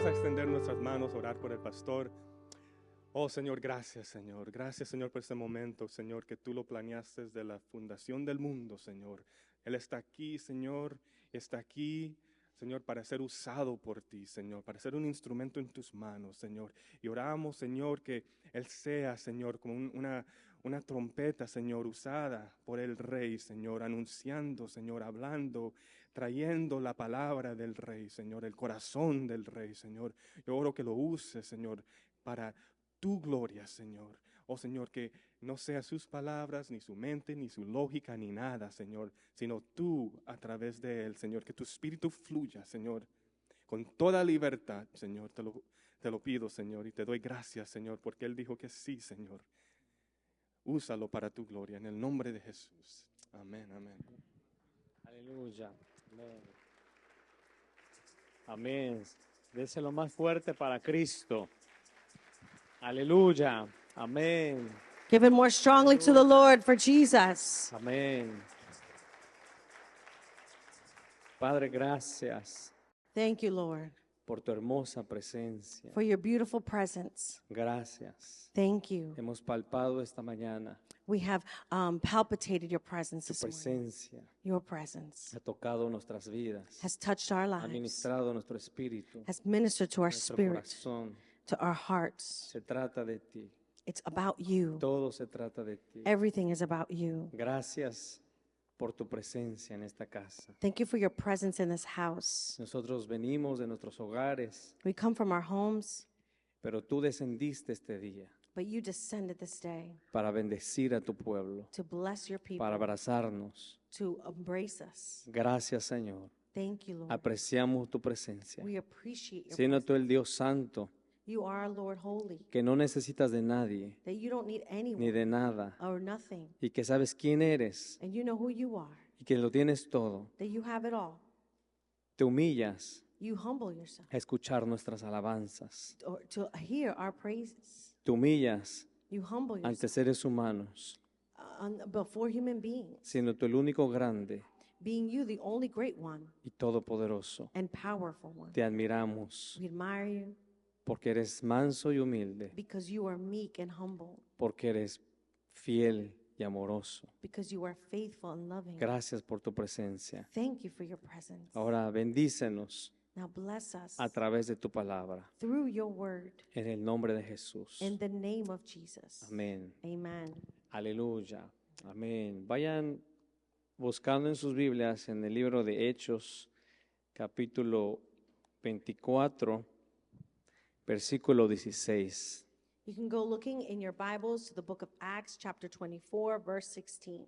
a extender nuestras manos, orar por el pastor. Oh Señor, gracias Señor. Gracias Señor por este momento, Señor, que tú lo planeaste desde la fundación del mundo, Señor. Él está aquí, Señor, está aquí, Señor, para ser usado por ti, Señor, para ser un instrumento en tus manos, Señor. Y oramos, Señor, que Él sea, Señor, como una trompeta, Señor, usada por el Rey, Señor, anunciando, Señor, hablando, trayendo la palabra del Rey, Señor, el corazón del Rey, Señor. Yo oro que lo use, Señor, para tu gloria, Señor. Oh, Señor, que no sea sus palabras, ni su mente, ni su lógica, ni nada, Señor, sino tú a través de él, Señor. Que tu espíritu fluya, Señor, con toda libertad, Señor. Te lo pido, Señor, y te doy gracias, Señor, porque él dijo que sí, Señor. Úsalo para tu gloria, en el nombre de Jesús. Amén, amén. Aleluya. Amén. Amén. Déselo más fuerte para Cristo. Aleluya. Amén. Give it more strongly to the Lord for Jesus. Amén. Padre, gracias Thank you, Lord, por tu hermosa presencia. for your beautiful presence. Gracias. Thank you. Hemos palpado esta mañana We have palpitated your presence tu this morning. presencia. Your presence Ha tocado nuestras vidas. has touched our Ha lives, ministrado nuestro espíritu, has ministered to our nuestro spirit, corazón. to our hearts. Se trata de ti. It's about you. Todo se trata de ti. Everything is about you. Gracias por tu presencia en esta casa. Thank you for your presence in this house. Nosotros venimos de nuestros hogares, We come from our homes, pero tú descendiste este día but you descended this day para bendecir a tu pueblo, to bless your people, para abrazarnos. to embrace us. Gracias, Señor. Thank you, Lord. Apreciamos tu presencia. We appreciate your Siendo presence. tú el Dios santo, You are Lord holy, que no necesitas de nadie that you don't need ni anyone de nada, or nothing, y que sabes quién eres and you know who you are, y que lo tienes todo, that you have it all. te humillas You humble yourself a escuchar nuestras alabanzas. to hear our praises. Te humillas You humble ante yourself seres humanos, before human beings, siendo tú el único grande being you the only great one y todopoderoso. and powerful one. Te admiramos We admire you porque eres manso y humilde, because you are meek and humble, porque eres fiel y amoroso. because you are faithful and loving. Gracias por tu presencia. Thank you for your presence. Ahora bendícenos Now bless us a través de tu palabra, through your word en el nombre de Jesús. in the name of Jesus. Amén. Amen. Aleluya. Amén. Vayan buscando en sus Biblias en el libro de Hechos, capítulo 24, versículo 16. You can go looking in your Bibles to the book of Acts, chapter 24, verse 16.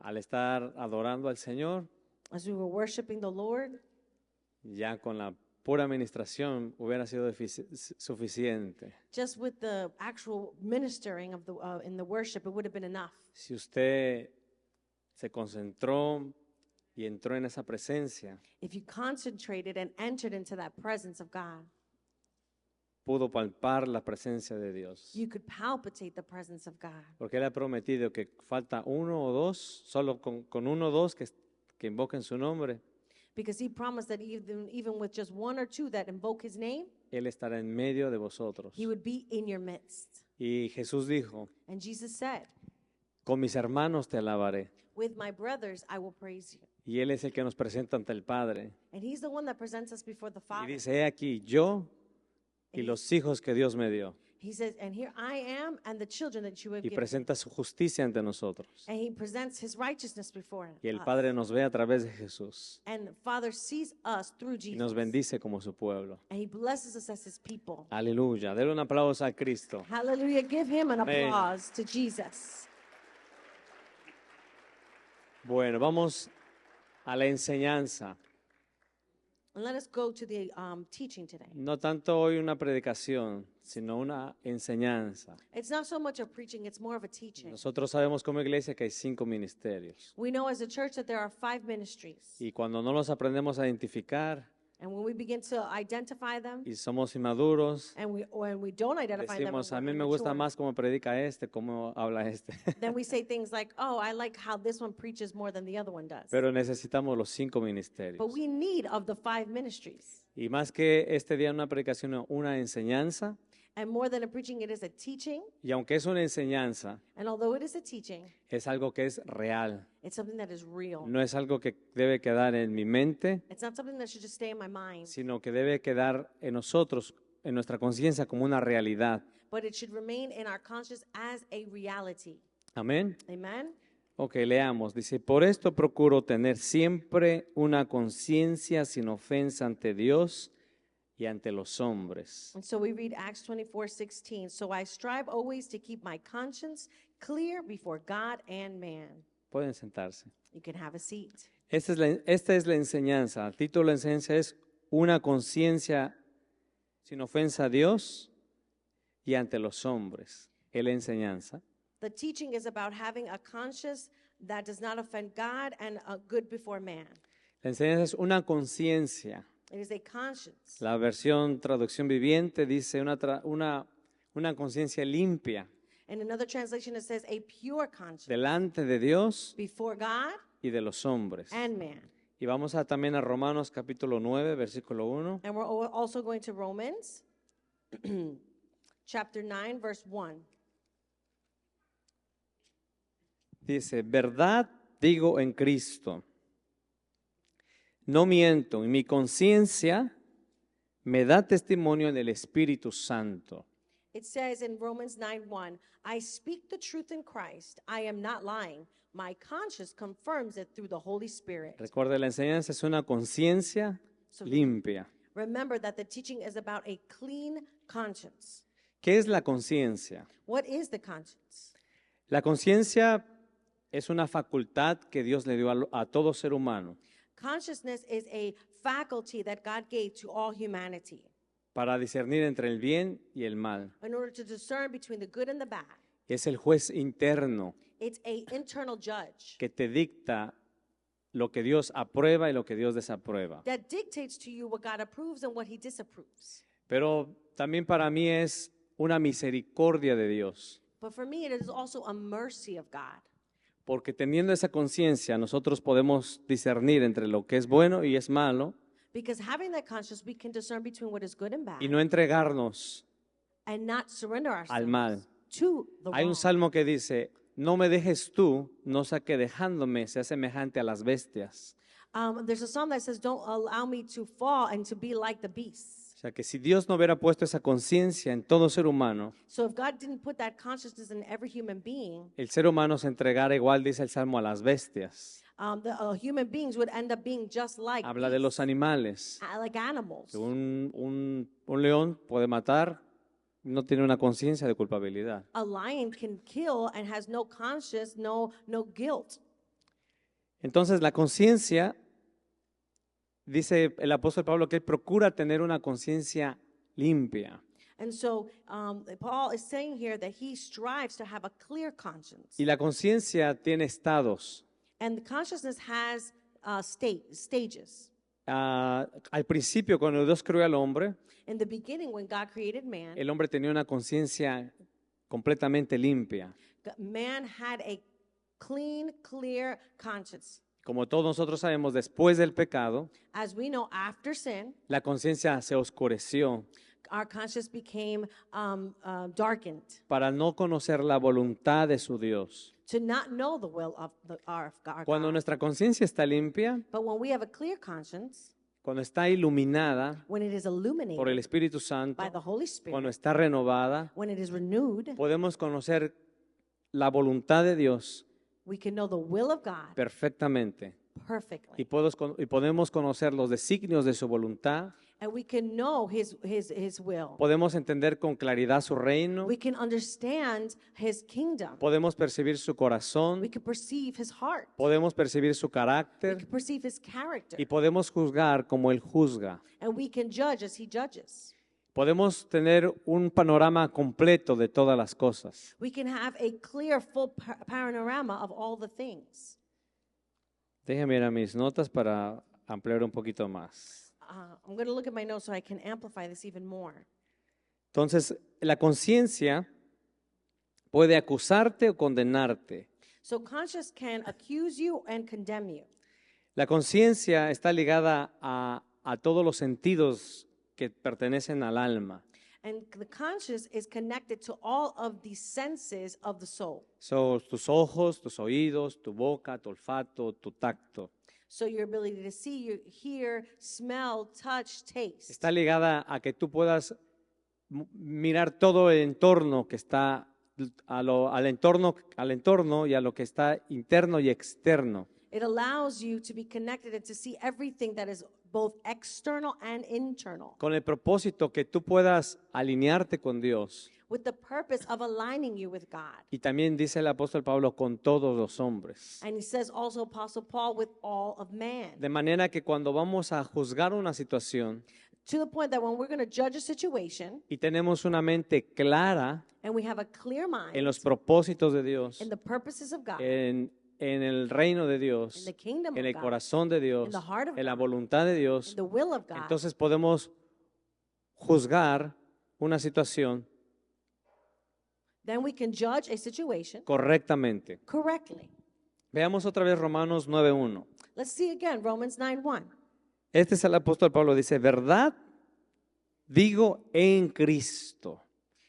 Al estar adorando al Señor, As we were worshiping the Lord, ya con la pura administración hubiera sido suficiente. just with the actual ministering of in the worship, it would have been enough. Si usted se concentró y entró en esa presencia, If you concentrated and entered into that presence of God, pudo palpar la presencia de Dios. you could palpitate the presence of God. Porque Él ha prometido que falta uno o dos, solo con uno o dos que invoquen su nombre, Because he promised that even with just one or two that invoke his name, Él estará en medio de vosotros. he would be in your midst. Y Jesús dijo, And Jesus said, con mis hermanos te alabaré. with my brothers, I will praise you. Y Él es el que nos presenta ante el Padre. And he's the one that presents us before the Y Father. dice, he aquí yo y los hijos que Dios me dio. He says, and here I am and the children that you have Y given me. presenta su justicia ante nosotros. And he presents his righteousness before Y el us. Padre nos ve a través de Jesús. And the Father sees us through Y Jesus. nos bendice como su pueblo. And he blesses us as his people. Aleluya. Denle un aplauso a Cristo. Hallelujah. Give him an Amén. applause to Jesus. Bueno, vamos a la enseñanza. And let us go to the teaching today. No tanto hoy una predicación, sino una enseñanza. It's not so much a preaching, it's more of a teaching. Nosotros sabemos como iglesia que hay 5 ministerios. We know as a church that there are 5 ministries. Y cuando no los aprendemos a identificar And when we begin to identify them, y somos inmaduros, and when we don't identify them, decimos, a and mí we're me gusta immature, más cómo predica este, cómo habla este. then we say things like, oh, I like how this one preaches more than the other one does. Pero necesitamos los 5 ministerios. But we need of the 5 ministries. Y más que este día una predicación, una enseñanza. And more than a preaching, it is a teaching. Y aunque es una enseñanza, And although it is a teaching, es algo que es real. it's something that is real. No es algo que debe quedar en mi mente, It's not something that should just stay in my mind, sino que debe quedar en nosotros, en nuestra conciencia, como una realidad. but it should remain in our conscience as a reality. Amén. Amen? Ok, leamos. Dice, por esto procuro tener siempre una conciencia sin ofensa ante Dios y ante los hombres. And so we read Acts 24:16. So I strive always to keep my conscience clear before God and man. Pueden sentarse. You can have a seat. Esta es la enseñanza. El título de la enseñanza es una conciencia sin ofensa a Dios y ante los hombres. Es la enseñanza. The teaching is about having a conscience that does not offend God and good before man. La enseñanza es una conciencia. It is a conscience. La versión traducción viviente dice una conciencia limpia In another translation, it says a pure conscience delante de Dios before God y de los hombres. and man. Y vamos también a Romanos capítulo 9, versículo 1. And we're also going to Romans chapter 9, verse 1. Dice, verdad digo en Cristo, no miento, y mi conciencia me da testimonio en el Espíritu Santo. It says in Romans 9:1, I speak the truth in Christ. I am not lying. My conscience confirms it through the Holy Spirit. Recuerde, la enseñanza es una conciencia limpia. Remember that the teaching is about a clean conscience. ¿Qué es la conciencia? What is the conscience? La conciencia es una facultad que Dios le dio a todo ser humano Consciousness is a faculty that God gave to all humanity para discernir entre el bien y el mal. in order to discern between the good and the bad. Es el juez interno It's a internal judge que te dicta lo que Dios aprueba y lo que Dios desaprueba. that dictates to you what God approves and what he disapproves. Pero también para mí es una misericordia de Dios, But for me, it is also a mercy of God. porque teniendo esa conciencia nosotros podemos discernir entre lo que es bueno y es malo Because having that conscience, we can discern between what is good and bad y no entregarnos and not surrender al ourselves mal. to the Hay wrong. un salmo que dice, no me dejes tú, no sea que dejándome sea semejante a las bestias. There's a psalm that says, don't allow me to fall and to be like the beasts. O sea que si Dios no hubiera puesto esa conciencia en todo ser humano, So if God didn't put that consciousness in every human being, el ser humano se entregara igual, dice el salmo, a las bestias. the human beings would end up being just like Habla de los beasts, animales. like animals. Que un león puede matar, no tiene una conciencia de culpabilidad. A lion can kill and has no conscience, no guilt. Entonces la conciencia, dice el apóstol Pablo, que él procura tener una conciencia limpia. And so Paul is saying here that he strives to have a clear conscience. Y la conciencia tiene estados. And the consciousness has stages. Al principio, cuando Dios creó al hombre, In the beginning, when God created man, el hombre tenía una conciencia completamente limpia. man had a clean, clear conscience. Como todos nosotros sabemos, después del pecado, As we know, after sin, la conciencia se oscureció our conscience became darkened para no conocer la voluntad de su Dios. to not know the will of our Cuando God. nuestra conciencia está limpia, But when we have a clear conscience, cuando está iluminada when it is por el illuminated Espíritu Santo, by the Holy cuando Spirit, está renovada, when it is renewed, podemos conocer la voluntad de Dios we can know the will of God perfectamente perfectly. y podemos conocer los designios de su voluntad, And we can know his will. podemos entender con claridad su reino, We can understand his kingdom. podemos percibir su We corazón, can perceive his heart. podemos percibir su We carácter can perceive his character. y podemos juzgar como Él juzga. And we can judge as he judges. Podemos tener un panorama completo de todas las cosas. We can have a clear, full panorama of all the things. Déjenme ir a mis notas para ampliar un poquito más. I'm going to look at my notes so I can amplify this even more. Entonces, la conciencia puede acusarte o condenarte. So conscience can accuse you and condemn you. La conciencia está ligada a a todos los sentidos que pertenecen al alma. And the conscience is connected to all of the senses of the soul. Son tus ojos, tus oídos, tu boca, tu olfato, tu tacto. So your ability to see, hear, smell, touch, taste. Está ligada a que tú puedas mirar todo el entorno que está al entorno y a lo que está interno y externo. It allows you to be connected and to see everything that is both external and internal, Con el propósito que tú puedas alinearte con Dios. with the purpose of aligning you with God. Y también dice el apóstol Pablo con todos los hombres. And he says also, Apostle Paul, with all of man. De manera que cuando vamos a juzgar una situación To the point that when we're going to judge a situation y tenemos una mente clara and we have a clear en mind los propósitos de Dios, in the purposes of God, en el reino de in Dios, the kingdom en of el God, corazón de Dios, in the heart of en la God, voluntad de in Dios, the will of God, entonces podemos juzgar una situación then we can judge a situation correctamente. correctly. Veamos otra vez Romanos 9:1. Let's see again, Romans 9:1. Este es el apóstol Pablo, dice, verdad digo en Cristo.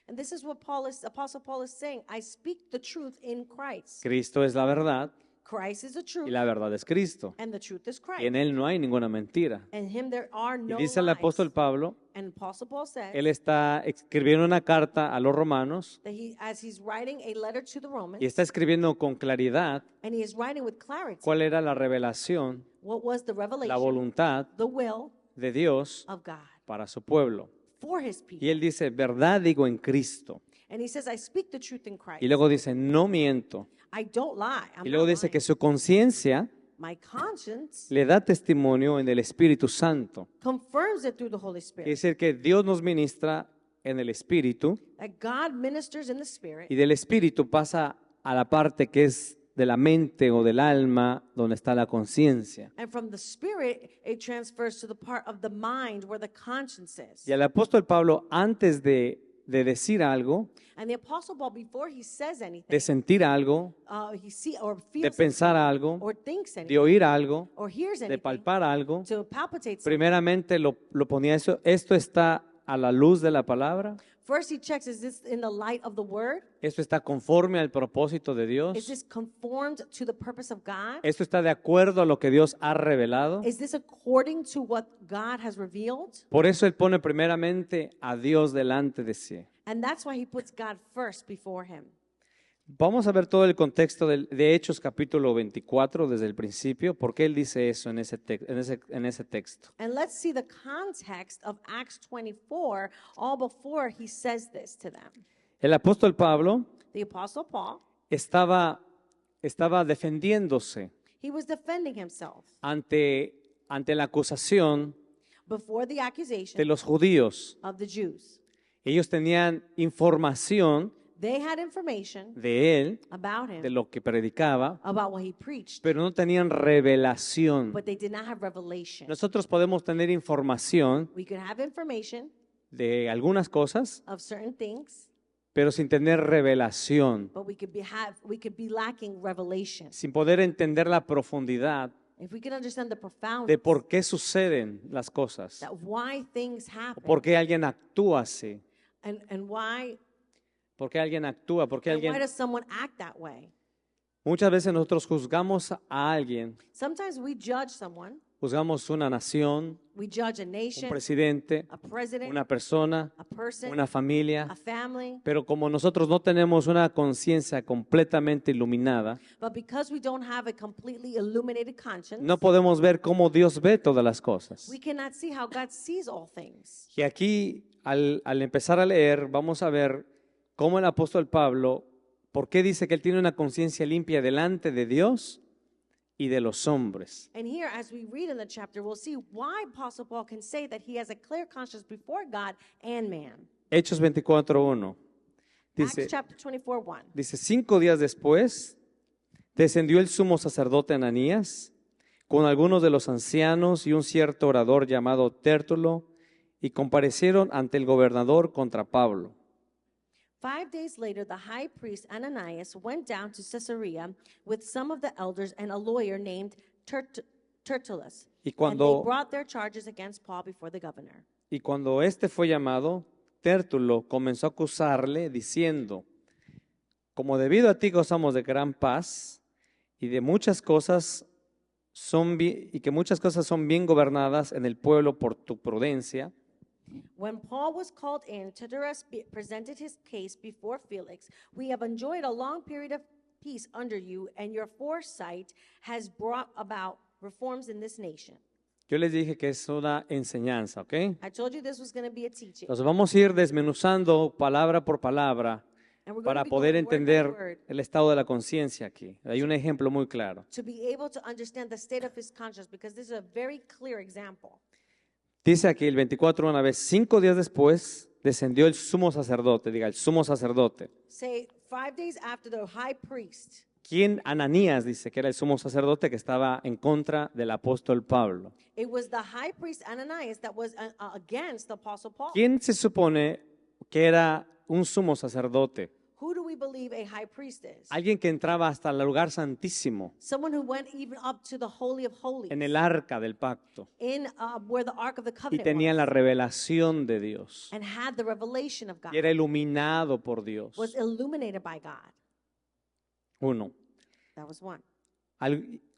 And this is what Apostle Paul is saying. I speak the truth in Christ. Cristo es la verdad Christ is the truth, y la verdad es Cristo. and the truth is Y Christ. en él no hay ninguna mentira. In him there are Y no dice el lies. apóstol Pablo, And Apostle Paul says él está escribiendo una carta a los romanos that as he's writing a letter to the Romans, y está escribiendo con claridad and he is writing with clarity, cuál era la revelación, what was the la revelation, voluntad the will de Dios of God para su pueblo. for his people. Y él dice, verdad digo en Cristo. And he says, I speak the truth in Christ. Y luego dice, no miento. I don't lie. I'm Y luego not dice lying. que su conciencia My conscience le da testimonio en el Espíritu Santo. confirms it through the Holy Quiere Spirit. decir que Dios nos ministra en el Espíritu That God ministers in the Spirit, y del Espíritu pasa a la parte que es de la mente o del alma donde está la conciencia. and from the Spirit, it transfers to the part of the mind where the conscience is. Y el apóstol Pablo, antes de decir algo, And the Apostle Paul, before he says anything, de sentir algo, he or de feels pensar something, algo, or thinks de anything, oír algo, or hears de anything, palpar algo, to palpitate something. primeramente lo ponía eso, esto está a la luz de la palabra, First he checks, is this in the light of the Word? esto está conforme al propósito de Is Dios, this conformed to the purpose of God? esto está de acuerdo a lo que Dios ha revelado. Is this according to what God has revealed? Por eso él pone primeramente a Dios delante de sí. And that's why he puts God first before him. Vamos a ver todo el contexto de Hechos capítulo 24 desde el principio, porque él dice eso en ese texto. And let's see the context of Acts 24, all before he says this to them. El apóstol Pablo The Apostle Paul, estaba defendiéndose he was defending himself ante la acusación before the de accusation los judíos. of the Jews. Ellos tenían información They had information de él, about de him, lo que predicaba, about what he preached, pero no tenían revelación. but they did not have revelation. Nosotros podemos tener información We could have information de algunas cosas, of certain things, pero sin tener revelación, but we could be lacking revelation. sin poder entender la profundidad If we could understand the profound de por qué suceden las cosas, that why things o happen, por qué alguien actúa así, and why por qué alguien actúa, por qué and why alguien... does someone act that way? Muchas veces nosotros juzgamos a alguien, Sometimes we judge someone, juzgamos una nación, we judge a un nation, presidente, a president, una persona, a person, una familia, a family, pero como nosotros no tenemos una conciencia completamente iluminada, but because we don't have a completely illuminated conscience, no podemos ver cómo Dios ve todas las cosas. we cannot see how God sees all things. Y aquí, al empezar a leer, vamos a ver cómo el apóstol Pablo, ¿por qué dice que él tiene una conciencia limpia delante de Dios y de los hombres? And here, as we read in the chapter, we'll see why Apostle Paul can say that he has a clear conscience before God and man. Hechos 24:1 Acts dice, chapter 24:1. dice, 5 días después, descendió el sumo sacerdote Ananías con algunos de los ancianos y un cierto orador llamado Tértulo y comparecieron ante el gobernador contra Pablo. 5 days later, the high priest Ananias went down to Caesarea with some of the elders and a lawyer named Tertullus. Y And they cuando, brought their charges against Paul before the governor. y cuando éste fue llamado, Tértulo comenzó a acusarle diciendo, como debido a ti gozamos de gran paz y de muchas cosas y que muchas cosas son bien gobernadas en el pueblo por tu prudencia, When Paul was called in, Tertullus presented his case before Felix. We have enjoyed a long period of peace under you, and your foresight has brought about reforms in this nation. yo les dije que es una enseñanza, ¿ok? I told you this was going to be a teaching. Nos vamos a ir desmenuzando palabra por palabra And we're going para to be poder going word by entender word el estado de la conciencia aquí. Hay un ejemplo muy claro. to be able to understand the state of his conscience, because this is a very clear example. Dice aquí el 24 una vez, 5 días después descendió el sumo sacerdote, diga, el sumo sacerdote. Say, 5 days after the high priest, ¿Quién? Ananías dice que era el sumo sacerdote que estaba en contra del apóstol Pablo. it was the high priest Ananias that was against the apostle Paul. ¿Quién se supone que era un sumo sacerdote? Who do we believe a high priest is? Alguien que entraba hasta el lugar santísimo, Someone who went even up to the Holy of Holies, en el arca del pacto, in where the Ark of the y Covenant tenía was, la revelación de Dios, and had the revelation of God, y era iluminado por Dios. was illuminated by God. Uno, That was one.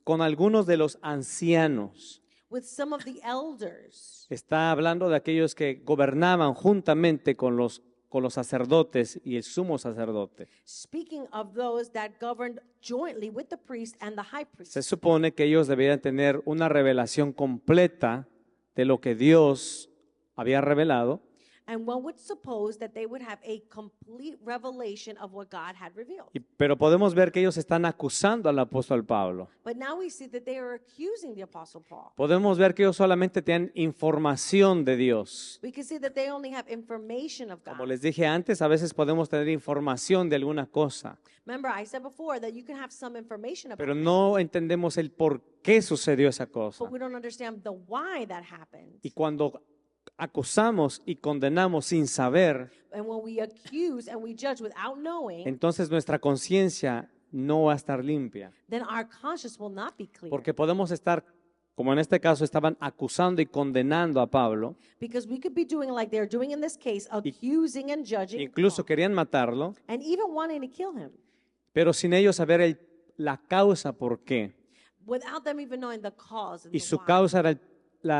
con algunos de los ancianos. With some of the elders, Está hablando de aquellos que gobernaban juntamente con los sacerdotes y el sumo sacerdote. speaking of those that governed jointly with the priest and the high priest. Se supone que ellos debían tener una revelación completa de lo que Dios había revelado, And one would suppose that they would have a complete revelation of what God had revealed. pero podemos ver que ellos están acusando al apóstol Pablo. But now we see that they are accusing the apostle Paul. Podemos ver que ellos solamente tienen información de Dios. We can see that they only have information of Como God. les dije antes, a veces podemos tener información de alguna cosa, Remember, I said before that you can have some information about pero it, no entendemos el por qué sucedió esa cosa. but we don't understand the why that happened. Y cuando acusamos y condenamos sin saber, And when we accuse and we judge without knowing, entonces nuestra conciencia no va a estar limpia. then our conscience will not be clear. Porque podemos estar, como en este caso, estaban acusando y condenando a Pablo, Because we could be doing like they're doing in this case, accusing and judging, incluso Paul, querían matarlo, and even wanting to kill him, pero sin ellos saber la causa por qué. without them even knowing the cause and Y the su why. causa era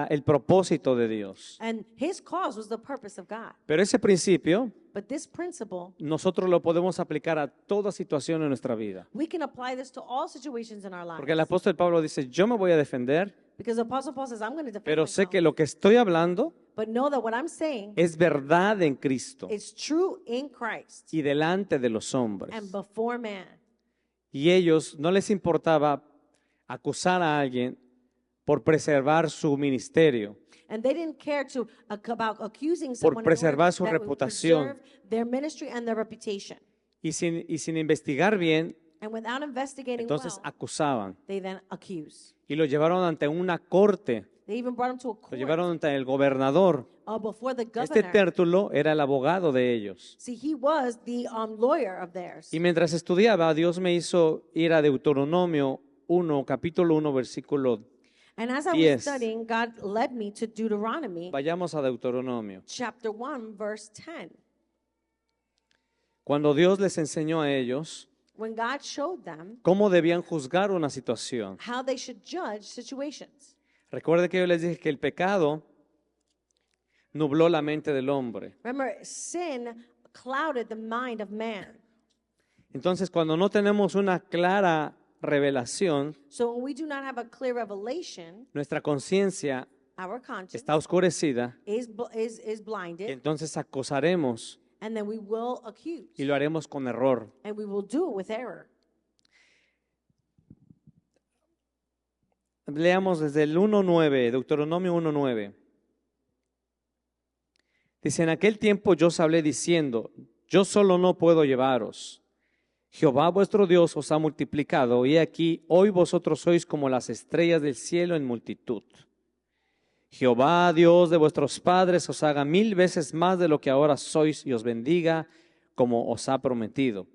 el propósito de Dios. And his cause was the purpose of God. Pero ese principio But this principle, nosotros lo podemos aplicar a toda situación en nuestra vida. we can apply this to all situations in our lives. Porque el apóstol Pablo dice, yo me voy a defender, Because the Apostle Paul says, I'm going to defend pero sé myself. que lo que estoy hablando But know that what I'm saying es verdad en Cristo is true in Christ y delante de los hombres. and before man. Y ellos no les importaba acusar a alguien por preservar su ministerio, And they didn't care about accusing por someone in preservar order su that would reputación. preserve their ministry and their reputation. y sin investigar bien, And without investigating entonces well, acusaban they then accuse. y lo llevaron ante una corte, They even brought him to a lo court llevaron ante el gobernador. before the Este governor. Tértulo era el abogado de ellos. See, he was the lawyer of theirs. Y mientras estudiaba, Dios me hizo ir a Deuteronomio 1, capítulo 1, versículo. And as I 10. was studying, God led me to Deuteronomy Vayamos a Deuteronomio. chapter 1, verse 10. Cuando Dios les enseñó a ellos When God showed them cómo debían juzgar una situación. how they should judge situations. Recuerde que yo les dije que el pecado nubló la mente del hombre. Remember, sin clouded the mind of man. Entonces, cuando no tenemos una clara revelación, So when we do not have a clear revelation, nuestra conciencia our conscience está oscurecida, is y blinded, entonces acusaremos and then we will accuse, y lo haremos con error. and we will do it with error. Leamos desde el 1.9, Deuteronomio 1.9. Dice, en aquel tiempo yo os hablé diciendo, yo solo no puedo llevaros. Jehová vuestro Dios os ha multiplicado, y he aquí, hoy vosotros sois como las estrellas del cielo en multitud. Jehová, Dios de vuestros padres, os haga 1000 veces más de lo que ahora sois y os bendiga como os ha prometido.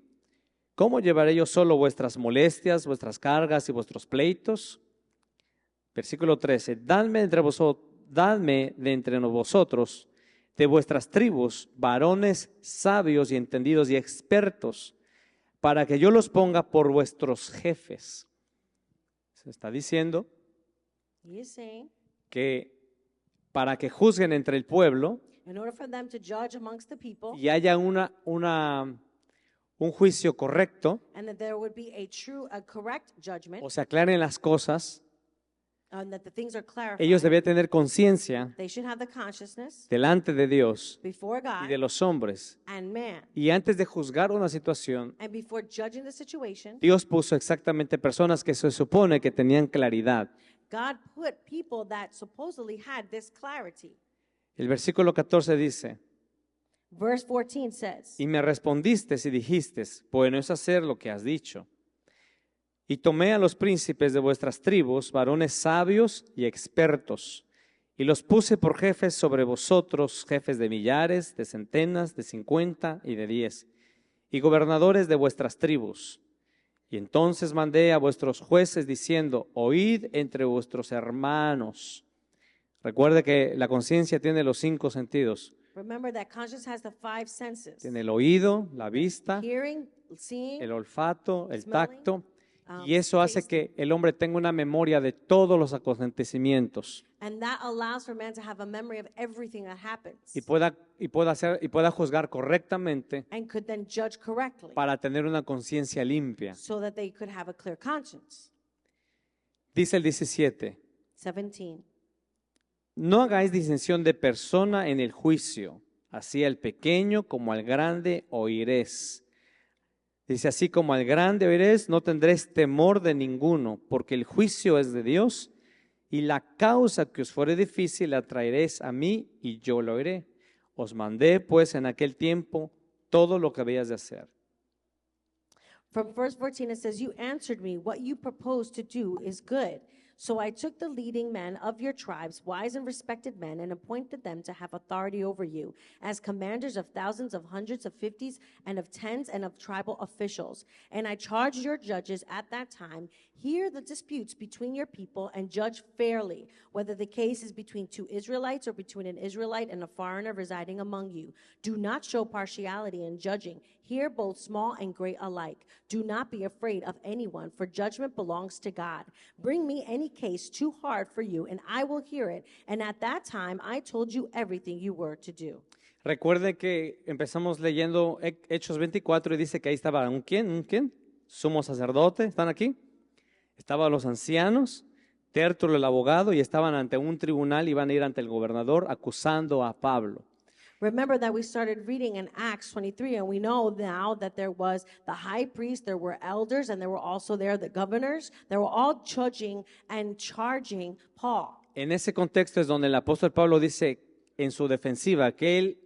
¿Cómo llevaré yo solo vuestras molestias, vuestras cargas y vuestros pleitos? Versículo 13. Dadme de entre vosotros, de vuestras tribus, varones sabios y entendidos y expertos, para que yo los ponga por vuestros jefes. Se está diciendo He is saying, que para que juzguen entre el pueblo in order for them to judge amongst the people, y haya un juicio correcto, and that there would be a correct judgment, o se aclaren las cosas, and that the things are clarified. ellos debían tener conciencia They should have the consciousness delante de Dios before y God de los hombres. and man. Y antes de juzgar una situación, And before judging the situation, Dios puso exactamente personas que se supone que tenían claridad. God put people that supposedly had this clarity. El versículo 14 dice, Verse 14 says, y me respondiste y dijiste, bueno es hacer lo que has dicho. Y tomé a los príncipes de vuestras tribus, varones sabios y expertos, y los puse por jefes sobre vosotros, jefes de millares, de centenas, de 50 y de 10, y gobernadores de vuestras tribus. Y entonces mandé a vuestros jueces diciendo, oíd entre vuestros hermanos. Recuerde que la conciencia tiene los 5 sentidos. remember that conscience has the 5 senses. Tiene el oído, la vista, Hearing, seeing, el olfato, el Smelling, tacto, y eso hace que el hombre tenga una memoria de todos los acontecimientos and that allows for man to have a memory of everything that happens y pueda juzgar correctamente and could then judge correctly para tener una conciencia limpia. so that they could have a clear conscience. Dice el 17, 17. no hagáis distinción de persona en el juicio, así al pequeño como al grande oiréis. Dice, así como al grande oiréis, no tendréis temor de ninguno, porque el juicio es de Dios, y la causa que os fuere difícil la traeréis a mí, y yo lo oiré. Os mandé, pues, en aquel tiempo todo lo que habías de hacer. From verse 14, it says, you answered me, what you propose to do is good. So I took the leading men of your tribes, wise and respected men, and appointed them to have authority over you, as commanders of thousands, of hundreds, of fifties, and of tens, and of tribal officials. And I charged your judges at that time, hear the disputes between your people and judge fairly, whether the case is between 2 Israelites or between an Israelite and a foreigner residing among you. Do not show partiality in judging. Hear both small and great alike. Do not be afraid of anyone, for judgment belongs to God. Bring me any case too hard for you, and I will hear it. And at that time I told you everything you were to do. Recuerde que empezamos leyendo Hechos 24 y dice que ahí estaba ¿un quién? Sumo sacerdote, ¿están aquí? Estaban los ancianos, Tértulo el abogado, y estaban ante un tribunal y iban a ir ante el gobernador acusando a Pablo. Remember that we started reading in Acts 23, and we know now that there was the high priest, there were elders, and there were also there the governors. They were all judging and charging Paul. En ese contexto es donde el apóstol Pablo dice en su defensiva que él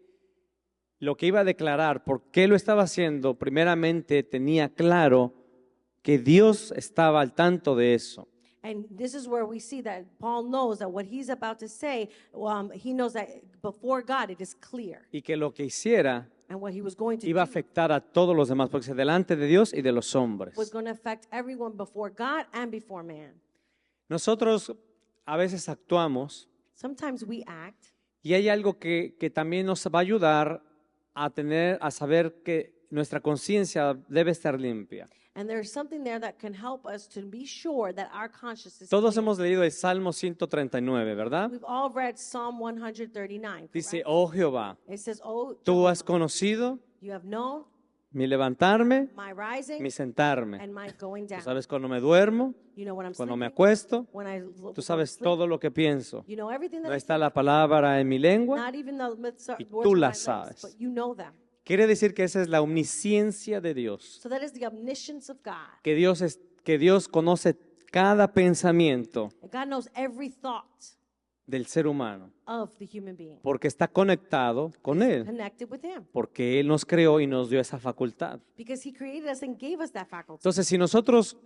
lo que iba a declarar, por qué lo estaba haciendo, primeramente tenía claro que Dios estaba al tanto de eso. And this is where we see that Paul knows that what he's about to say, he knows that before God it is clear. Y que lo que hiciera And what he was going to iba a do afectar a todos los demás, porque es delante de Dios y de los hombres. was going to affect everyone before God and before man. Nosotros a veces actuamos Sometimes we act, y hay algo que también nos va a ayudar a saber que nuestra conciencia debe estar limpia. and there's something there that can help us to be sure that our conscience is Todos clear. hemos leído el Salmo 139, ¿verdad? We've all read Psalm 139. Dice, correct? oh Jehová, It says, "Oh, tú Jehovah, has conocido you have known mi levantarme, my rising mi sentarme. and my going Tú down. sabes cuando me duermo, You know when I'm cuando me sleeping, acuesto, when I tú sabes todo lo que pienso. You know everything that No I está think, la palabra en mi lengua. not even the y words tú of la my lips, sabes. but you know them. Quiere decir que esa es la omnisciencia de Dios. So that is the omniscience of God. Que Dios conoce cada pensamiento And God knows every thought del ser humano, of the human being, porque está conectado con Él, connected with Him, porque Él nos creó y nos dio esa facultad. because He created us and gave us that faculty. Entonces, si nosotros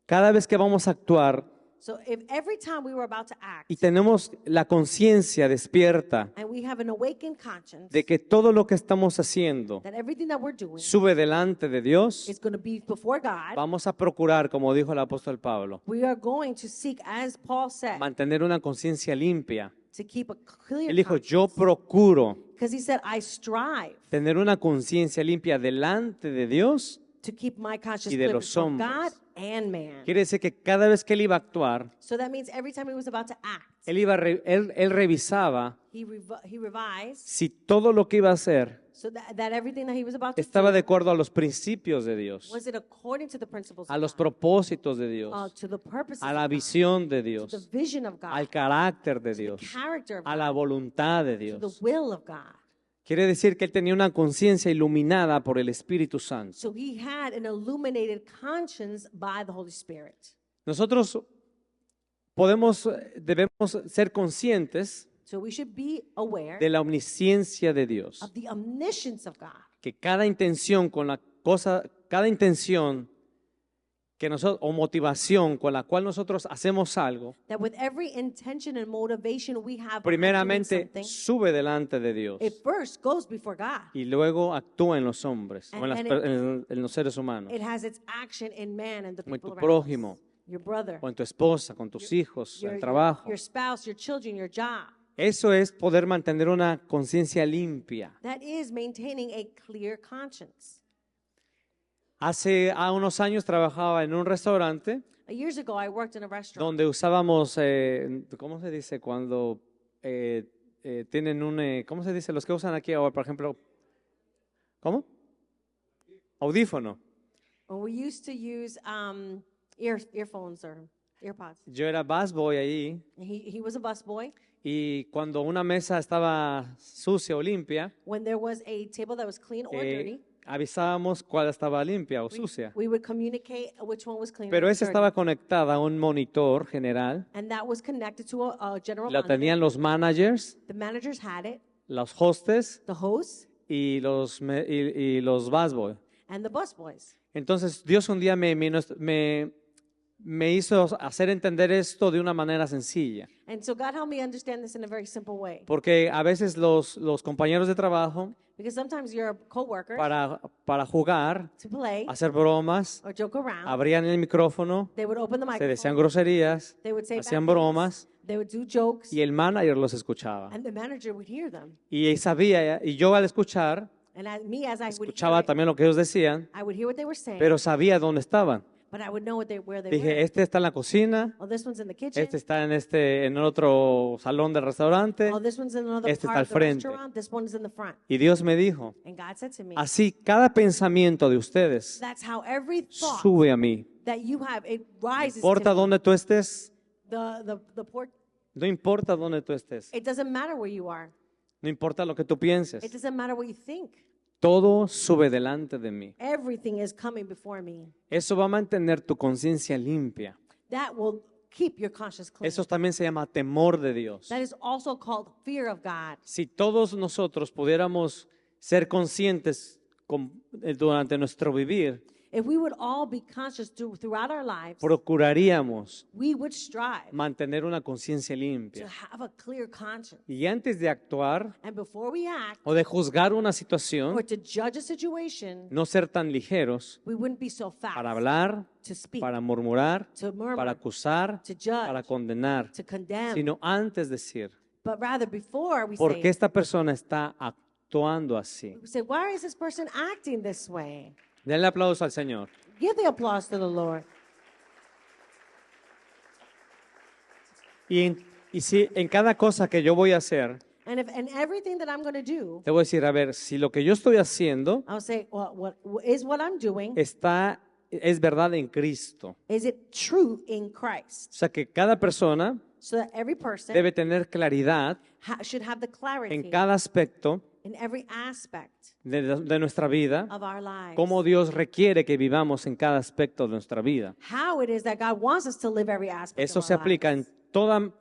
cada vez que vamos a actuar So if every time we were about to act, y tenemos la conciencia despierta and we have an awakened conscience, de que todo lo que estamos haciendo that everything that we're doing sube delante de Dios, is going to be before God, vamos a procurar, como dijo el apóstol Pablo, we are going to seek, as Paul said, mantener una conciencia limpia. to keep a clear Él dijo, conscience. yo procuro Because he said, I strive tener una conciencia limpia delante de Dios. to keep my conscience Y de clear los before hombres. God and man. Quiere decir que cada vez que él iba a actuar, So that means every time he was about to act, él revisaba he revised si todo lo que iba a hacer so that everything that he was about to estaba do, de acuerdo a los principios de Dios, was it according to the principles a of los God, propósitos de Dios, to the purposes a la of God, visión de to the Dios, vision of God, al carácter de to the Dios, character of a God, la voluntad de to the Dios. will of God. Quiere decir que él tenía una conciencia iluminada por el Espíritu Santo. So he had an illuminated conscience by the Holy Spirit. Nosotros debemos ser conscientes So we should be aware de la omnisciencia de Dios. of the omniscience of God. Que cada intención cada intención que nosotros, o motivación con la cual nosotros hacemos algo, That with every intention and motivation we have behind doing primeramente something, sube delante de Dios it first goes before God. y luego actúa en los hombres o And en los seres humanos, It has its action in man and the o en people tu around prójimo, us. Your brother, o en tu esposa, con tus hijos, en el trabajo. your spouse, your children, your job. Eso es poder mantener una conciencia limpia. That is maintaining a clear conscience. Hace unos años trabajaba en un restaurante Years ago, I worked in a restaurant donde usábamos, ¿cómo se dice? Cuando tienen ¿cómo se dice? Los que usan aquí ahora, por ejemplo, ¿cómo? Audífono. when we used to use earphones or earpods. Yo era busboy ahí He was a busboy. y cuando una mesa estaba sucia o limpia, When there was a table that was clean or dirty, avisábamos cuál estaba limpia o sucia. we would communicate which one was clean Pero or esa dirty. estaba conectada a un monitor general. And that was connected to a general Lo monitor. tenían los managers, The managers had it, los hostes the hosts, y y los busboy. and the busboys. Entonces Dios un día me hizo hacer entender esto de una manera sencilla. And so God helped me understand this in a very simple way. Porque a veces los compañeros de trabajo, Because sometimes your coworkers, para jugar, to play hacer bromas, or joke around, abrían el micrófono, they would open the se decían microphone, groserías, they would say bad hacían things, bromas they would do jokes, y el manager los escuchaba. and the manager would hear them. Y yo al escuchar, And as I would escuchaba hear it, también lo que ellos decían, I would hear what they were saying, pero sabía dónde estaban. but I would know where they Dije, were. este está en la cocina, Oh, this one's in the kitchen. este está en otro salón del restaurante. Oh, this one's in another este está part al of the frente. restaurant. This one is in the front. Y Dios me dijo, And God said to me, así cada pensamiento de ustedes that's how every thought sube a mí. that you have, it rises No importa to me. dónde tú estés, The no importa dónde tú estés, it doesn't matter where you are. no importa lo que tú pienses, It doesn't matter what you think. todo sube delante de mí. Everything is coming before me. Eso va a mantener tu conciencia limpia. That will keep your conscience clean. Eso también se llama temor de Dios. That is also called fear of God. Si todos nosotros pudiéramos ser conscientes durante nuestro vivir, If we would all be conscious throughout our lives, procuraríamos we would strive mantener una conciencia to limpia. have a clear conscience. Y antes de actuar And before we act o de juzgar una or situación, to judge a situation, no ser tan ligeros we wouldn't be so fast para hablar, to speak, para murmurar, to murmur, para acusar, to judge, para condenar, to condemn, sino antes decir, but rather before we ¿por say, qué esta persona está actuando así? we say, why is this person acting this way? Denle aplauso al Señor. Give the applause to the Lord. Y si en cada cosa que yo voy a hacer, And everything that I'm going to do, te voy a decir, a ver, si lo que yo estoy haciendo I'll say, well, what I'm doing, es verdad en Cristo. is it true in Christ? O sea que cada persona So that every person debe tener claridad should have the clarity en cada aspecto in every aspect de nuestra vida, of our lives. cómo Dios requiere que vivamos en cada aspecto de nuestra vida. How it is that God wants us to live every aspect Eso of se our aplica lives.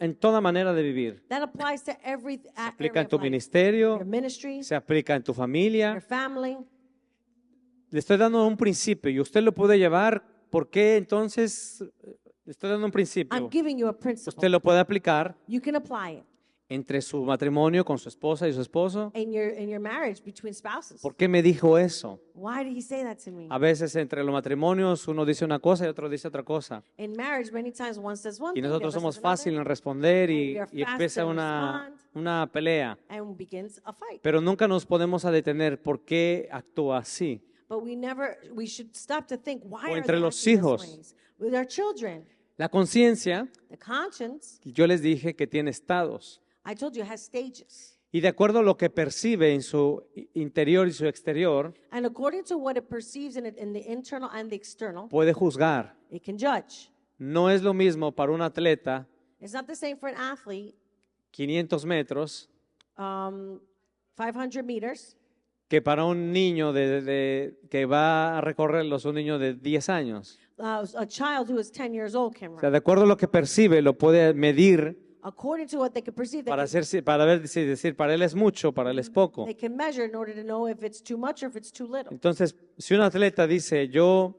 en toda manera de vivir. That applies to every Se area aplica en of tu life. ministerio, Your ministry, se aplica en tu your familia. family. Le estoy dando un principio y usted lo puede llevar. ¿Por qué entonces Le estoy dando un principio. I'm giving you a Usted principle. lo puede aplicar You can apply it entre su matrimonio con su esposa y su esposo. in your marriage between spouses. ¿Por qué me dijo eso? Why did he say that to me? A veces entre los matrimonios uno dice una cosa y otro dice otra cosa. In marriage, many times one says one Y thing, the nosotros other somos says another, fáciles en responder And we are y fast empieza to una respond. pelea. and begins a fight. Pero nunca nos podemos a detener por qué actúa así. But we should stop to think, why O are entre they los acting this hijos. ways? With our children, La conciencia, the conscience, yo les dije que tiene estados. I told you, has stages. Y de acuerdo a lo que percibe en su interior y su exterior, And according to what it perceives in the internal and the external, puede juzgar. it can judge. No es lo mismo para un atleta It's not the same for an athlete, 500 metros 500 meters, que para un niño que va a recorrerlos, un niño de 10 años. a child who is 10 years old can O sea, run. de acuerdo a lo que percibe, lo puede medir According to what they can perceive, they para ver si decir, para él es mucho, para él es poco. they can measure in order to know if it's too much or if it's too little. Entonces, si un atleta dice, yo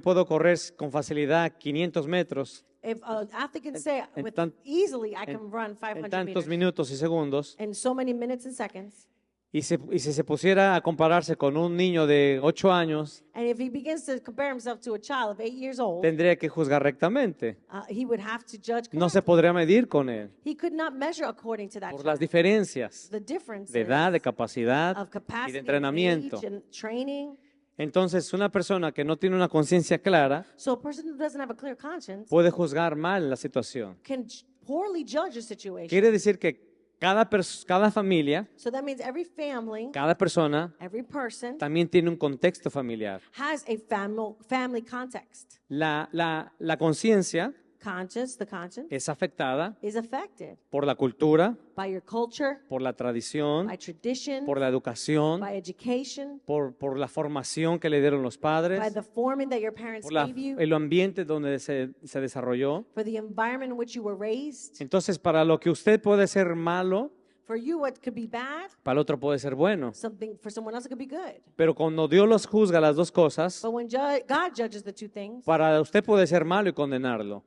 puedo correr con facilidad 500 metros If an athlete can say en with tan- easily, I can run en 500 tantos meters minutos y segundos, in so many minutes and seconds, y si se pusiera a compararse con un niño de 8 años, and if he begins to compare himself to a child of 8 years old, tendría que juzgar rectamente. he would have to judge No se correctly. podría medir con él He could not measure according to that por child. las diferencias The differences de edad, de capacidad of y capacity, de of entrenamiento. age and training. Entonces, una persona que no tiene una conciencia clara So a person who doesn't have a clear conscience puede juzgar mal la situación. can poorly judge a situation. Quiere decir que cada familia, So that means every family, cada persona every person también tiene un contexto familiar. has a family context. La conciencia The conscience es afectada is affected por la cultura, by your culture, por la tradición, by tradition, por la educación, by education, por la formación que le dieron los by padres, the forming that your parents por gave you, el ambiente donde se desarrolló. for the environment in which you were raised. Entonces, para lo que usted puede ser malo, For you, what could be bad, para el otro puede ser bueno. something for someone else it could be good. Pero cuando Dios los juzga las dos cosas, But when God judges the two things, para usted puede ser malo y condenarlo,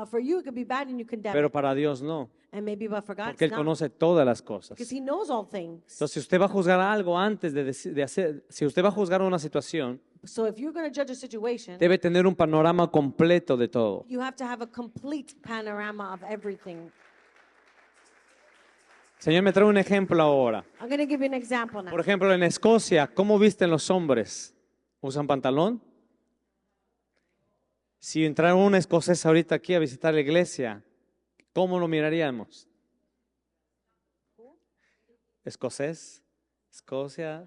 for you it could be bad and you condemn pero it. para Dios no, And maybe but for God porque it's Él not. conoce todas las cosas. Because He knows all things. Entonces, si usted va a juzgar algo antes de hacer, si usted va a juzgar una situación, So if you're going to judge a situation, debe tener un panorama completo de todo. you have to have a complete panorama of everything. Señor, me trae un ejemplo ahora. I'm going to give you an example now. Por ejemplo, en Escocia, ¿cómo visten los hombres? ¿Usan pantalón? Si entrara un escocés ahorita aquí a visitar la iglesia, ¿cómo lo miraríamos? ¿Escocés? ¿Escocia?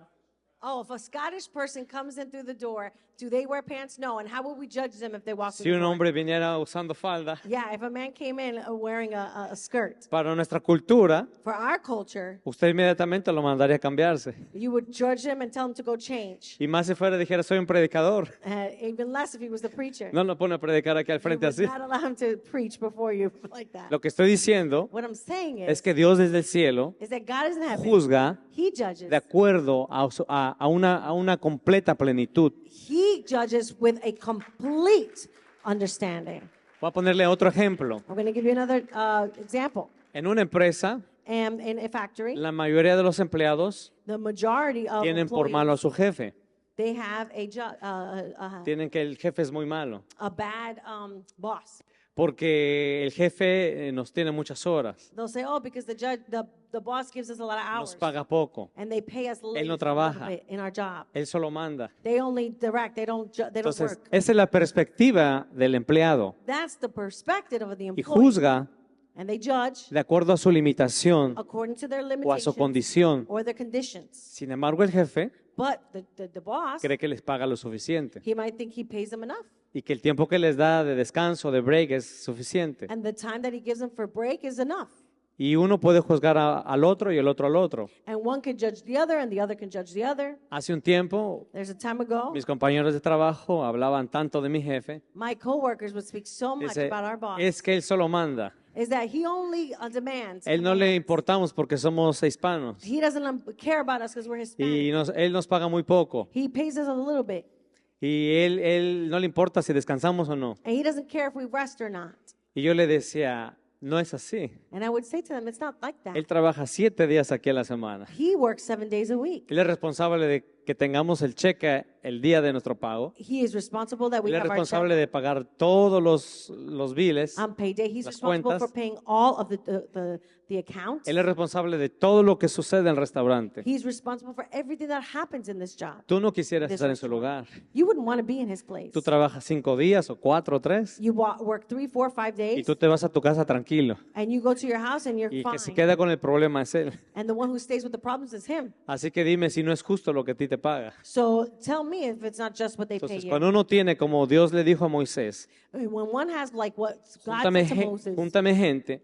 Oh, if a Scottish person comes in through the door, do they wear pants? No. And how would we judge them if they walk Si through the un door? hombre viniera usando falda, Yeah, if a man came in wearing a skirt, para nuestra cultura, for our culture, usted inmediatamente lo mandaría a cambiarse. you would judge him and tell him to go change. Y más si fuera dijera, soy un predicador. Even less if he was the preacher. No lo pone a predicar aquí al You frente would así. not allow him to preach before you like that. Lo que estoy diciendo What I'm saying es is que Dios desde el cielo that God is in heaven. juzga He judges. de acuerdo a una completa plenitud. He judges with a complete understanding. Voy a ponerle otro ejemplo. I'm going to give you another example. En una empresa, In a factory, la mayoría de los empleados the majority of tienen por malo a employees, su jefe. they have Tienen que el jefe es muy malo. a bad boss. Porque el jefe nos tiene muchas horas, They'll say, oh, because the boss gives us a lot of hours. nos paga poco, And they pay us late Él no for a little trabaja. bit in our job. él solo manda. They only direct, they don't Entonces, work. esa es la perspectiva del empleado That's the perspective of the y employee. juzga And they judge de acuerdo a su limitación according to their o a su limitations condición. or their conditions. Sin embargo, el jefe But the boss, cree que les paga lo suficiente he might think he pays them enough. y que el tiempo que les da de descanso, de break, es suficiente. And the time that he gives them for break is enough. Y uno puede juzgar al otro y el otro al otro. And one can judge the other and the other can judge the other. Hace un tiempo, There's a time ago, mis compañeros de trabajo hablaban tanto de mi jefe. my coworkers would speak so much Dice, about our boss. es que él solo manda. Is that he only demands. Él no le commands. importamos porque somos hispanos. He doesn't care about us because we're Hispanic. Y él nos paga muy poco. He pays us a little bit. Y él no le importa si descansamos o no. And he doesn't care if we rest or not. Y yo le decía, no es así. And I would say to them, it's not like that. Él trabaja 7 días aquí a la semana. He works 7 days a week. Él es responsable de que tengamos el cheque el día de nuestro pago. He is responsible that we Él es have our responsable check de pagar todos los biles. on payday. He's las responsible cuentas. for paying all of the accounts. Él es responsable de todo lo que sucede en el restaurante. He's responsible for everything that happens in this job. Tú no quisieras This estar en su lugar. You wouldn't want to be in his place. Tú trabajas 5 días o 4 o 3 You work 3, 4, 5 y days, tú te vas a tu casa tranquilo. and you go to your house and you're Y que se fine. queda con el problema es él. And the one who stays with the problems is him. Así que dime si no es justo lo que a ti te paga. So tell me if it's not just what they pay Entonces, you. cuando uno tiene, como Dios le dijo a Moisés, When one has like what God júntame, said to Moses, júntame gente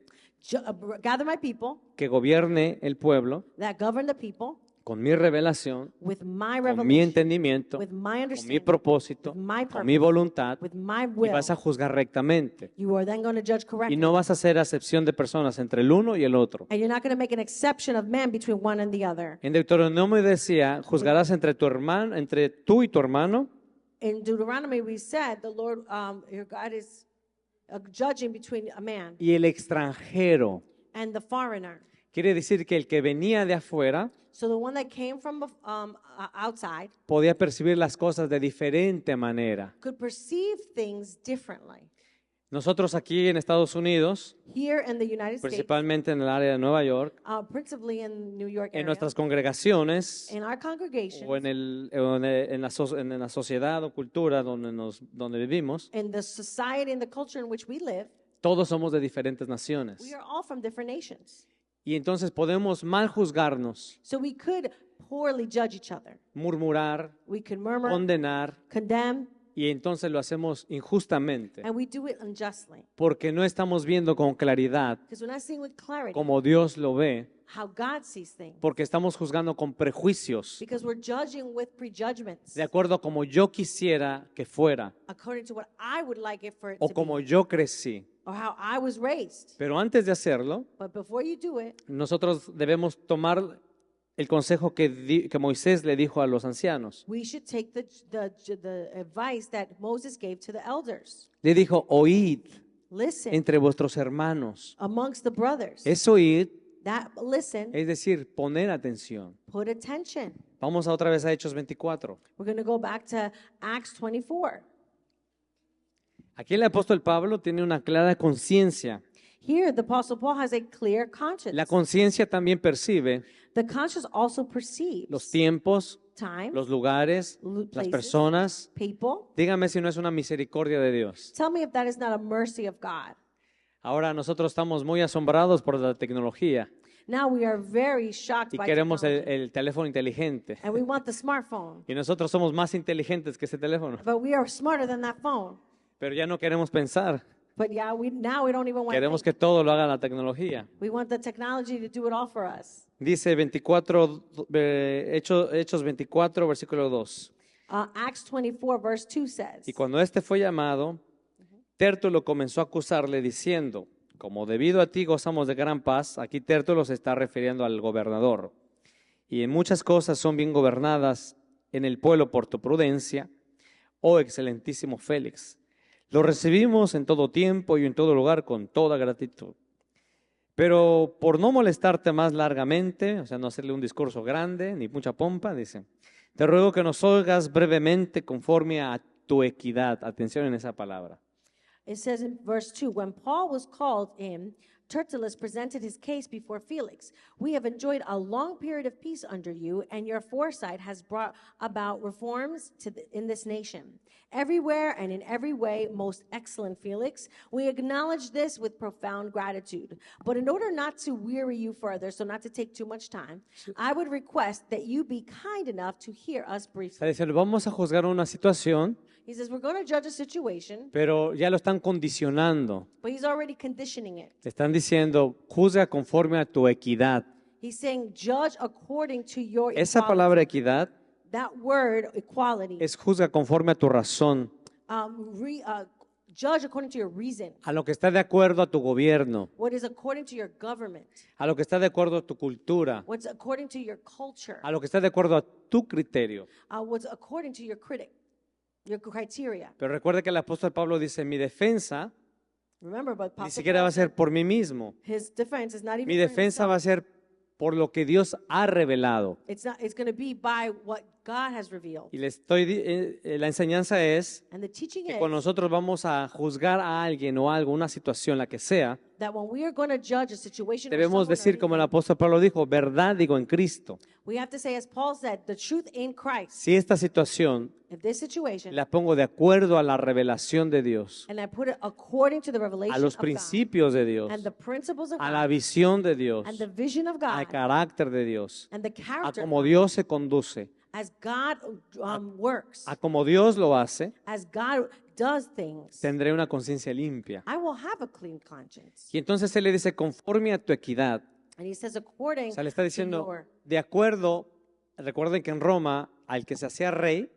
gather my people que gobierne el pueblo that govern the people con mi revelación, with my con mi revelation, entendimiento, with my con mi understanding, propósito, with my con mi purpose, voluntad, with my y will. vas a juzgar rectamente. You are then going to judge Y correctly. no vas a hacer acepción de personas entre el uno y el otro. And you're not going to make an exception of man between one and the other. En Deuteronomio decía, juzgarás entre tu hermano, entre tú y tu hermano, In Deuteronomy, we said the Lord, your God is judging between a man y el extranjero. and the foreigner. Quiere decir que el que venía de afuera So the one that came from outside podía percibir las cosas de diferente manera. could perceive things differently. Nosotros aquí en Estados Unidos, Here in the United States, principalmente en el área de Nueva York, principally in New York en area, nuestras congregaciones in our congregation, o en la sociedad o cultura donde vivimos, in the society and the culture in which we live, todos somos de diferentes naciones. we are all from different nations. Y entonces podemos mal juzgarnos, So we could poorly judge each other. murmurar, We could murmur, condenar, condemn, y entonces lo hacemos injustamente, and we do it unjustly. porque no estamos viendo con claridad Because we're not seeing with clarity como Dios lo ve, how God sees things. porque estamos juzgando con prejuicios, Because we're judging with prejudgments de acuerdo a como yo quisiera que fuera, according to what I would like it for it o to como be, yo crecí. or how I was raised. Pero antes de hacerlo, But before you do it, nosotros debemos tomar el consejo que Moisés le dijo a los ancianos. we should take the advice that Moses gave to the elders. Le dijo, oíd Listen entre vuestros hermanos. amongst the brothers. Es oír, That listen, es decir, poner atención. put attention. Vamos otra vez a Hechos 24. We're going to go back to Acts 24. Aquí el apóstol Pablo tiene una clara conciencia. Here, the Apostle Paul has a clear conscience. La conciencia también percibe The conscience also perceives los tiempos, time, los lugares, las places, personas. people. Dígame si no es una misericordia de Dios. Tell me if that is not a mercy of God. Ahora nosotros estamos muy asombrados por la tecnología Now we are very shocked y by queremos technology, el teléfono inteligente. and we want the smartphone, Y nosotros somos más inteligentes que ese teléfono. but we are smarter than that phone. Pero ya no queremos pensar. But yeah, now we don't even want Queremos to que think. todo lo haga la tecnología. We want the technology to do it all for us. Dice Hechos 24, versículo 2. Acts 24, verse 2 says, Y cuando éste fue llamado, Tértulo comenzó a acusarle diciendo, como debido a ti gozamos de gran paz, aquí Tértulo se está refiriendo al gobernador, y en muchas cosas son bien gobernadas en el pueblo por tu prudencia, oh excelentísimo Félix. Lo recibimos en todo tiempo y en todo lugar con toda gratitud. Pero por no molestarte más largamente, o sea, no hacerle un discurso grande ni mucha pompa, dice, te ruego que nos oigas brevemente conforme a tu equidad. Atención en esa palabra. it says in verse 2, when Paul was called in, Tertullus presented his case before Felix. We have enjoyed a long period of peace under you, and your foresight has brought about reforms in this nation. Everywhere and in every way, most excellent Felix, we acknowledge this with profound gratitude. But in order not to weary you further, so not to take too much time, I would request that you be kind enough to hear us briefly. Está diciendo, vamos a juzgar una situación, He says, we're going to judge a situation, pero ya lo están condicionando. but he's already conditioning it. Te están diciendo, juzga conforme a tu equidad. He's saying, judge according to your Esa equality. palabra equidad That word, equality, es juzga conforme a tu razón, judge according to your reason, a lo que está de acuerdo a tu gobierno, what is according to your government, a lo que está de acuerdo a tu cultura, what's according to your culture, a lo que está de acuerdo a tu criterio. what's according to your critic. your criteria. Pero recuerde que el apóstol Pablo dice, mi defensa Remember, but ni Apostle siquiera va Paul a ser said por mí mismo. his defense is not even Mi for defensa va a himself. ser por lo que Dios ha revelado. It's going to be by what God has revealed. Y la enseñanza es And the teaching que is cuando nosotros vamos a juzgar a alguien o algo, una situación, la que sea, that when we are going to judge a situation or debemos someone or decir, como el anything, apóstol Pablo dijo, verdad digo en Cristo. we have to say, as Paul said, the truth in Christ. Si esta situación If this situation, la pongo de acuerdo a la revelación de Dios, and I put it according to the a revelation los of God, principios de Dios, and the principles of a la God, visión de Dios, and the vision of al God, carácter de Dios, and the a character of como God, Dios se conduce, as God works, a como Dios lo hace, as God does things, tendré una conciencia limpia. I will have a clean conscience. Y entonces Él le dice, conforme a tu equidad. And he says, according O sea, le está to diciendo, your, de acuerdo, recuerden que en Roma, al que se hacía rey,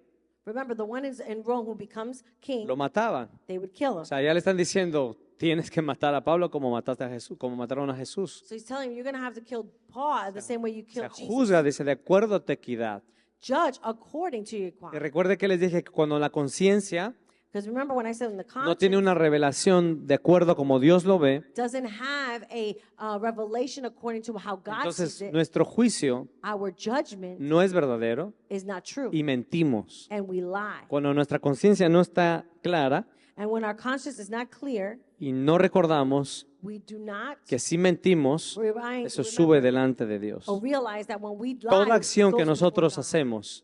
remember the one is in Rome who becomes king, lo mataban. they would kill him. O sea, ya le están diciendo, tienes que matar a Pablo como mataste a Jesús, como mataron a Jesús. So he's telling him, you're going to have to kill Paul the same way you O sea, killed Jesus. juzga, dice, de acuerdo a tu equidad. Judge according to your Y equality. recuerde que les dije que cuando la conciencia Because remember when I said in the no tiene conscience una revelación de acuerdo a como Dios lo ve, doesn't have a revelation according to how God entonces sees it, nuestro juicio our judgment no es verdadero is not true. y mentimos. And we lie. Cuando nuestra conciencia no está clara And when our conscience is not clear, y no recordamos we do not que si mentimos, eso sube delante de Dios. or realize that when we lie, Toda acción que it goes before nosotros God. hacemos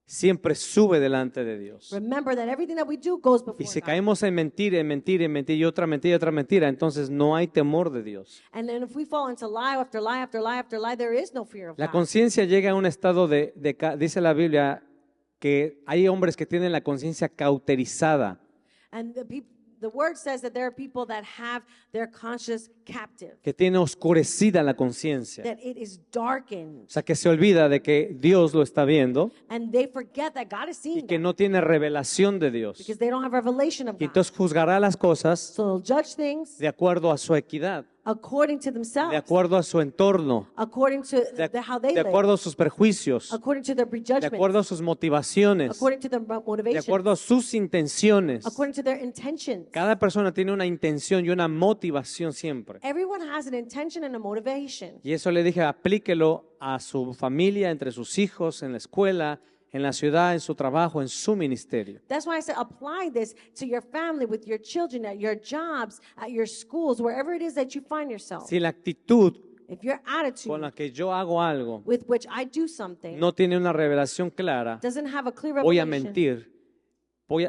siempre sube delante de Dios. Remember that everything that we do goes before Y si God. caemos en mentira, en mentira, en mentira y otra mentira y otra mentira, entonces no hay temor de Dios. And then if we fall into lie after lie after lie after lie, there is no fear of La God. conciencia llega a un estado dice la Biblia, que hay hombres que tienen la conciencia cauterizada. And the word says that there are people that have their conscience captive, Que tiene oscurecida la conciencia. that it is darkened, O sea, que se olvida de que Dios lo está viendo and they forget that God is y seeing que them no tiene revelación de Dios. because they don't have revelation of Y God. entonces juzgará las cosas So they'll judge things de acuerdo a su equidad, according to de themselves, acuerdo a su entorno, according to how they de live, acuerdo a sus prejuicios, according to their de prejudgments, acuerdo a sus motivaciones, according to their de motivations, acuerdo a sus intenciones. according to their intentions. Cada persona tiene una intención y una motivación siempre. Everyone has an intention and a motivation. Y eso le dije, aplíquelo a su familia, entre sus hijos, en la escuela, en la ciudad, en su trabajo, en su ministerio. That's why I said apply this to your family, with your children, at your jobs, at your schools, wherever it is that you find yourself. Si la actitud If your con attitude la que yo hago algo with which I do something no tiene una revelación clara, doesn't have a clear voy a revelation, mentir,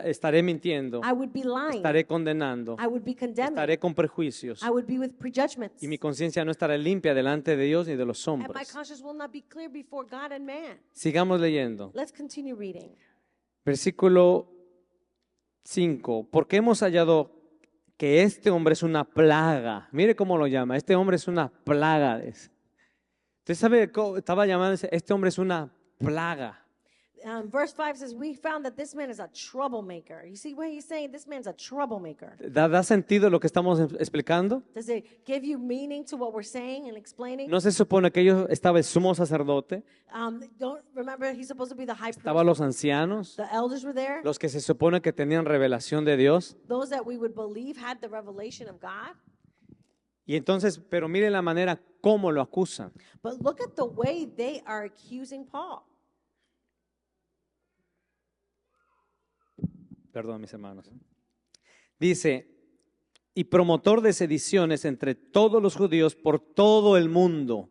estaré mintiendo, I would be lying. estaré condenando, I would be condemning. estaré con prejuicios I would be with prejudgments. y mi conciencia no estará limpia delante de Dios ni de los And my hombres. conscience will not be clear before God and man. Sigamos leyendo. Let's continue reading. Versículo 5. Porque hemos hallado que este hombre es una plaga. Mire cómo lo llama. Este hombre es una plaga. Usted sabe cómo estaba llamando, este hombre es una plaga. Verse 5 says, we found that this man is a troublemaker. You see what he's saying? This man's a troublemaker. ¿Da sentido lo que estamos explicando? Does it give you meaning to what we're saying and explaining? ¿No se supone que ellos estaba el sumo sacerdote? Don't remember, he's supposed to be the high priest. Estaban los ancianos, The elders were there. los que se supone que tenían revelación de Dios. Those that we would believe had the revelation of God. Y entonces, pero mire la manera cómo lo acusan. But look at the way they are accusing Paul. Perdón, mis hermanos. Dice, y promotor de sediciones entre todos los judíos por todo el mundo.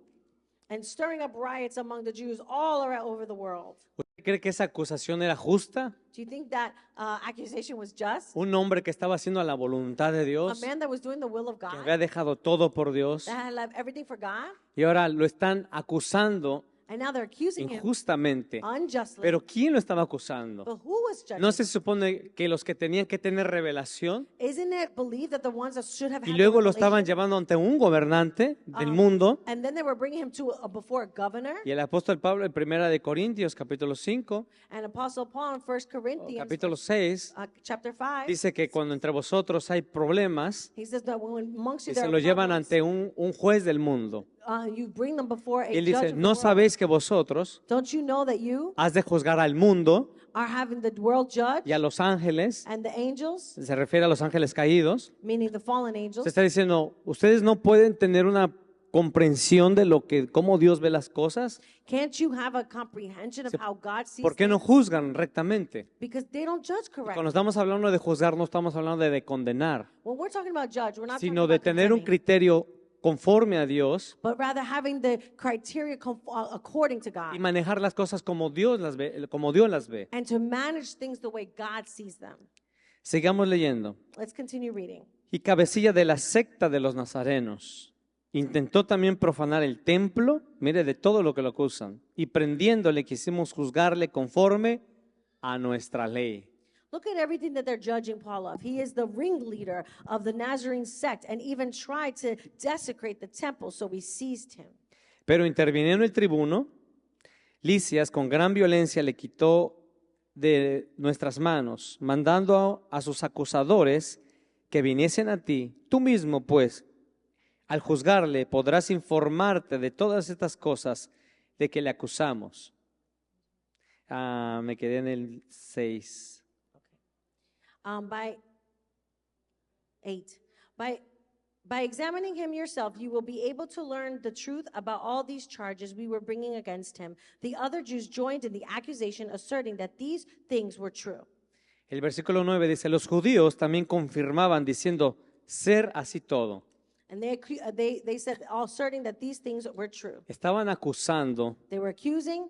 And stirring up riots among the Jews all around over the world. ¿Usted cree que esa acusación era justa? Do you think that accusation was just? Un hombre que estaba haciendo la voluntad de A Dios, man that was doing the will of que God, había dejado todo por Dios, that had left everything for God, y ahora lo están acusando and now they're accusing him injustamente. unjustly. Pero ¿quién lo estaba acusando? But who was judging? ¿No se supone que los que tenían que tener revelación Isn't it believed that the ones that should have y had luego the lo estaban revelation, llevando ante un gobernante del mundo? and then they were bringing him to before a governor? Y el apóstol Pablo en 1 de Corintios capítulo 5, And Apostle Paul in 1 Corinthians capítulo 6, chapter 5, dice que cuando entre vosotros hay problemas, he says that when amongst you y there se are lo llevan problems, ante un juez del mundo. you bring them before a Él judge dice, of the ¿no world. sabéis que vosotros Don't you know that you has de juzgar al mundo are having the world judge y a los ángeles? and the angels, Se refiere a los ángeles caídos. meaning the fallen Se angels? está diciendo, ustedes no pueden tener una comprensión de lo que, cómo Dios ve las cosas. Can't you have a comprehension of how God sees ¿Por qué no things? juzgan rectamente? Because they don't judge Cuando correctly. estamos hablando de juzgar, no estamos hablando de condenar, When we're talking about judge, we're not talking sino de about tener un condemning, criterio conforme a Dios but rather having the criteria according to y God manejar las cosas como Dios las ve, como Dios las ve. and to manage things the way God sees them. Sigamos leyendo. Let's continue reading. Y cabecilla de la secta de los nazarenos, intentó también profanar el templo, mire de todo lo que lo acusan, y prendiéndole quisimos juzgarle conforme a nuestra ley. Look at everything that they're judging Paul of. He is the ringleader of the Nazarene sect and even tried to desecrate the temple, so we seized him. Pero interviniendo el tribuno, Licias con gran violencia le quitó de nuestras manos, mandando a sus acusadores que viniesen a ti. Tú mismo, pues, al juzgarle, podrás informarte de todas estas cosas de que le acusamos. Me quedé en el 6. By 8. By examining him yourself, you will be able to learn the truth about all these charges we were bringing against him. The other Jews joined in the accusation, asserting that these things were true. El versículo 9 dice, los judíos también confirmaban diciendo, ser así todo. And they said, asserting that these things were true. Estaban acusando, They were accusing,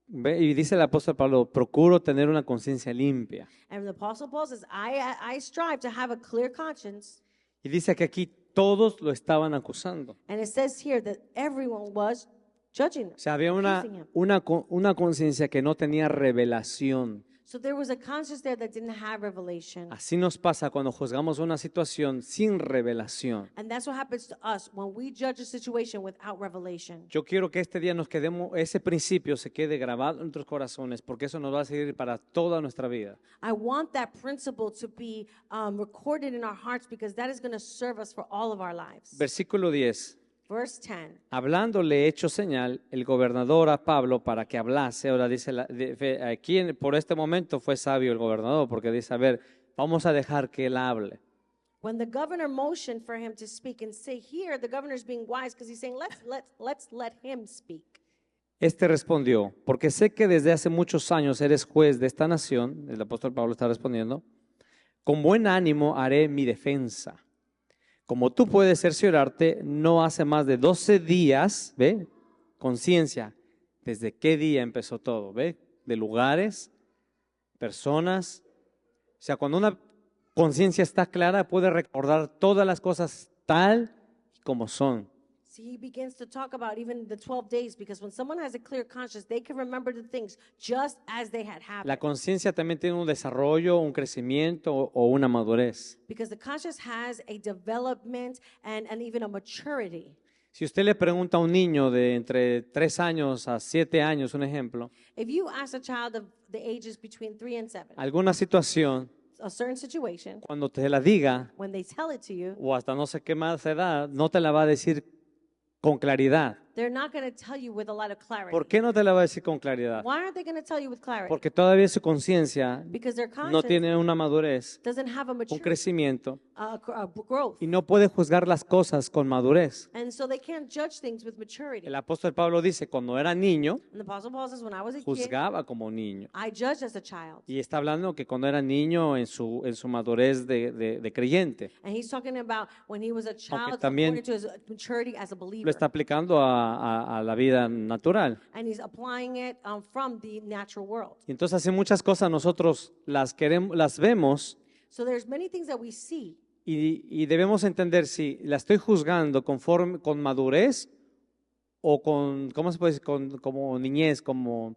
y dice el apóstol Pablo, procuro tener una conciencia limpia. and the Apostle Paul says, I strive to have a clear conscience. Y dice que aquí todos lo estaban acusando. And it says here that everyone was judging him, O sea, había accusing him. una conciencia que no tenía revelación. So there was a conscience there that didn't have revelation. Así nos pasa cuando juzgamos una situación sin revelación. And that's what happens to us when we judge a situation without revelation. Yo quiero que este día nos quedemos, ese principio se quede grabado en nuestros corazones, porque eso nos va a seguir para toda nuestra vida. I want that principle to be recorded in our hearts because that is going to serve us for all of our lives. Versículo 10. Verse 10. Hablándole hecho señal el gobernador a Pablo para que hablase. Ahora dice, aquí por este momento fue sabio el gobernador, porque dice, a ver, vamos a dejar que él hable. When the governor motioned for him to speak, and say here, the governor's being wise because he's saying, let's let him speak. Este respondió, porque sé que desde hace muchos años eres juez de esta nación, el apóstol Pablo está respondiendo, con buen ánimo haré mi defensa. Como tú puedes cerciorarte, no hace más de 12 días, ¿ve? Conciencia, ¿desde qué día empezó todo? ¿Ve? De lugares, personas. O sea, cuando una conciencia está clara, puede recordar todas las cosas tal como son. See, he begins to talk about even the 12 days because when someone has a clear conscience, they can remember the things just as they had happened. La conciencia también tiene un desarrollo, un crecimiento o una madurez. Because the conscience has a development and even a maturity. Si usted le pregunta a un niño de entre 3 años a 7 años, un ejemplo, If you ask a child of the ages between 3 and 7, alguna situación, a certain situation, cuando te la diga, when they tell it to you, o hasta no sé qué más edad, no te la va a decir con claridad. they're not going to tell you with a lot of clarity. ¿Por qué no te la va a decir con claridad? Why aren't they going to tell you with clarity? Porque todavía su conciencia Because their no conscience tiene una madurez, doesn't have a un maturity, crecimiento, a growth. y no puede juzgar las cosas con madurez. And so they can't judge things with maturity. El apóstol Pablo dice, cuando era niño, And the Apostle Paul says, when I was a kid, juzgaba como niño. I judged as a child. Y está hablando que cuando era niño en su madurez de creyente, And he's talking about when he was a child, también according to his maturity as a believer. lo está aplicando a la vida natural. And he's applying it from the natural world. Y entonces hace muchas cosas nosotros las vemos So there's many things that we see, y debemos entender si la estoy juzgando con madurez o con, ¿cómo se puede decir? Como niñez, con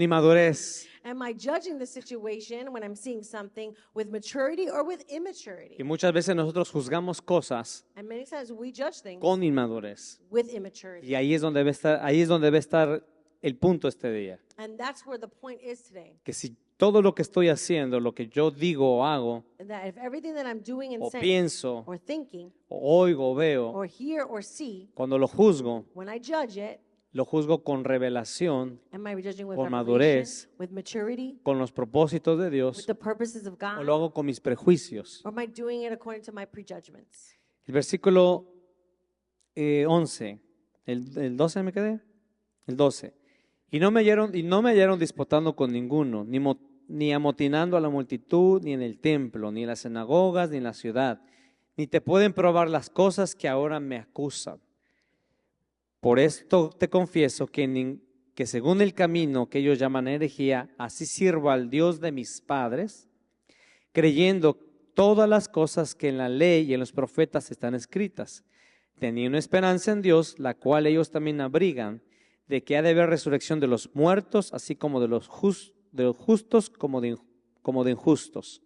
inmadurez. am I judging the situation when I'm seeing something with maturity or with immaturity? Y muchas veces nosotros juzgamos cosas And many times we judge things con inmadurez. with immaturity. Y ahí es donde debe estar el punto este día. And that's where the point is today. Que si todo lo que estoy haciendo, lo que yo digo o hago, That if everything that I'm doing and o saying pienso, or thinking o oigo, o veo, or hear or see, cuando lo juzgo, when I judge it, lo juzgo con revelación, am I judging with con revelation, madurez, with maturity, con los propósitos de with Dios, the purposes of o God, lo hago con mis prejuicios. or am I doing it according to my prejudgments? El versículo 11, el 12 me quedé, el 12. Y no me hallaron disputando con ninguno, ni amotinando a la multitud, ni en el templo, ni en las sinagogas, ni en la ciudad, ni te pueden probar las cosas que ahora me acusan. Por esto te confieso que según el camino que ellos llaman herejía, así sirvo al Dios de mis padres, creyendo todas las cosas que en la ley y en los profetas están escritas, teniendo una esperanza en Dios, la cual ellos también abrigan, de que ha de haber resurrección de los muertos, así como de los justos como de injustos.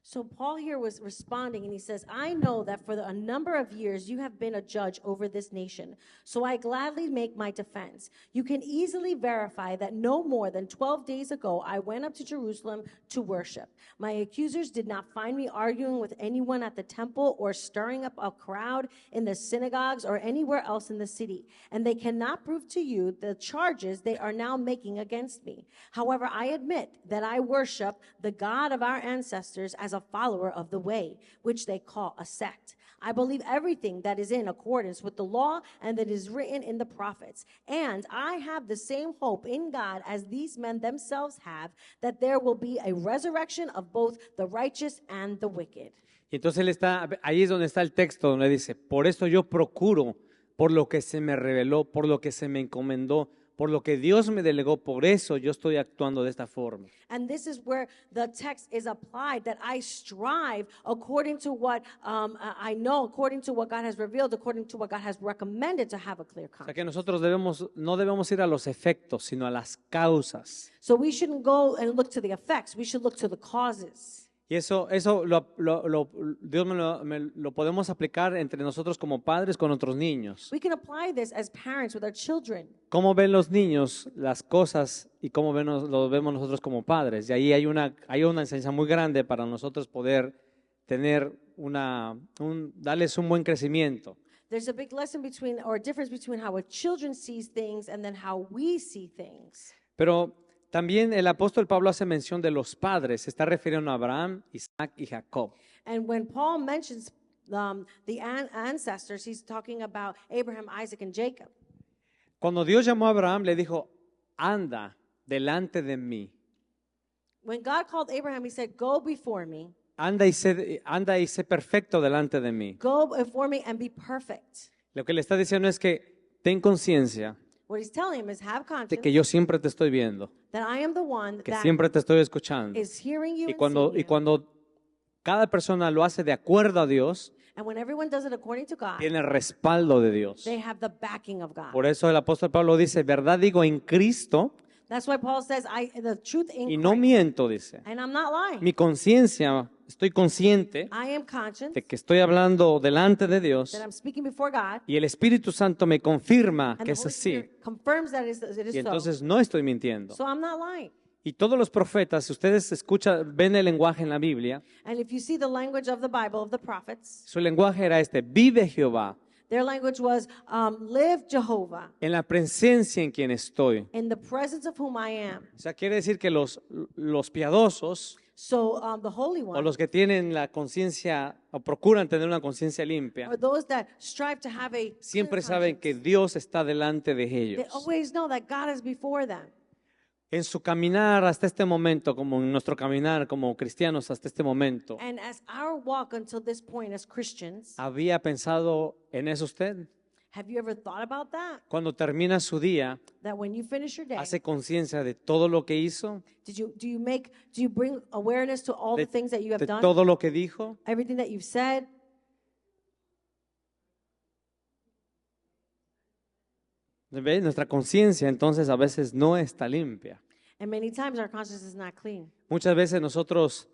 So Paul here was responding and he says, I know that for a number of years you have been a judge over this nation, so I gladly make my defense. You can easily verify that no more than 12 days ago I went up to Jerusalem to worship. My accusers did not find me arguing with anyone at the temple or stirring up a crowd in the synagogues or anywhere else in the city, and they cannot prove to you the charges they are now making against me. However, I admit that I worship the God of our ancestors as a follower of the way, which they call a sect. I believe everything that is in accordance with the law and that is written in the prophets. And I have the same hope in God as these men themselves have, that there will be a resurrection of both the righteous and the wicked. Y entonces ahí es donde está el texto, donde dice, por eso yo procuro, por lo que se me reveló, por lo que se me encomendó, por lo que Dios me delegó, por eso yo estoy actuando de esta forma. And this is where the text is applied, that I strive according to what I know, according to what God has revealed, according to what God has recommended to have a clear O sea conscience. que nosotros no debemos ir a los efectos, sino a las causas. So we shouldn't go and look to the effects, we should look to the causes. Y eso Dios me lo podemos aplicar entre nosotros como padres con otros niños. We can apply this as parents with our children. ¿Cómo ven los niños las cosas y cómo lo vemos nosotros como padres? Y ahí hay una enseñanza muy grande para nosotros poder tener darles un buen crecimiento. There's a big lesson between, or difference between how a children sees things and then how we see things. Pero también el apóstol Pablo hace mención de los padres, se está refiriendo a Abraham, Isaac y Jacob. And when Paul mentions the ancestors, he's talking about Abraham, Isaac, and Jacob. Cuando Dios llamó a Abraham, le dijo, anda delante de mí. When God called Abraham, he said, go before me. Anda y sé perfecto delante de mí. Go before me and be perfect. Lo que le está diciendo es que ten conciencia What he's telling him is have de conscience que yo siempre te estoy viendo, that I am the one que that siempre te estoy escuchando. is hearing you Y and cuando, seeing y you. cuando cada persona lo hace de acuerdo a Dios, And when everyone does it according to God, tiene respaldo de Dios. they have the backing of God. Por eso el apóstol Pablo dice, verdad digo en Cristo, That's why Paul says, the truth in y no Christ. miento, dice. And I'm not lying. Mi conciencia, estoy consciente I am conscious de que estoy hablando delante de Dios that I'm speaking before God. y el Espíritu Santo me confirma And que the es Holy así. Spirit confirms that it is Y so. entonces no estoy mintiendo. So I'm not lying. Y todos los profetas, si ustedes ven el lenguaje en la Biblia, And if you see the language of the Bible, of the prophets, su lenguaje era vive Jehová, their language was, live Jehovah, en la presencia en quien estoy. in the presence of whom I am. O sea, quiere decir que los piadosos So the Holy o One, los que tienen la conciencia o procuran tener una conciencia limpia, or those that strive to have a siempre clear saben que conscience, Dios está delante de they ellos. always know that God is before them. En su caminar hasta este momento, como en nuestro caminar como cristianos hasta este momento, And as our walk until this point as Christians, ¿había pensado en eso usted? have you ever thought about that? Cuando termina su día, That when you finish your day, ¿hace conciencia de todo lo que hizo? do you bring awareness to all De, the things that you have de done, todo lo que dijo? everything that you've said? ¿Ve? Nuestra conciencia entonces a veces no está limpia. And many times our conscience is not clean. Muchas veces nosotros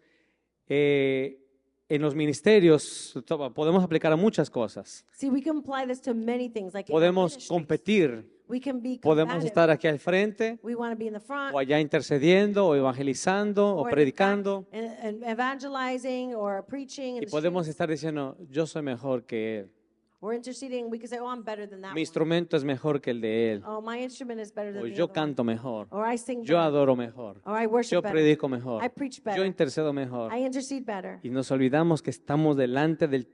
en los ministerios podemos aplicar a muchas cosas. See, we can apply this to many things, like in our Podemos ministries. competir We can be Podemos combative. estar aquí al frente, We want to be in the front, o allá intercediendo, o evangelizando, o or in the back, predicando. and evangelizing or preaching in Y the podemos streets. estar diciendo, yo soy mejor que él. We're interceding. We can say, "Oh, I'm better than that Mi one. instrumento es mejor que el de él. Oh, my instrument is better O than the yo other one. canto mejor. Or I sing Yo better. adoro mejor. Or I worship Yo better. predico mejor. I preach Yo better. intercedo mejor. I intercede better." Y nos olvidamos que estamos delante de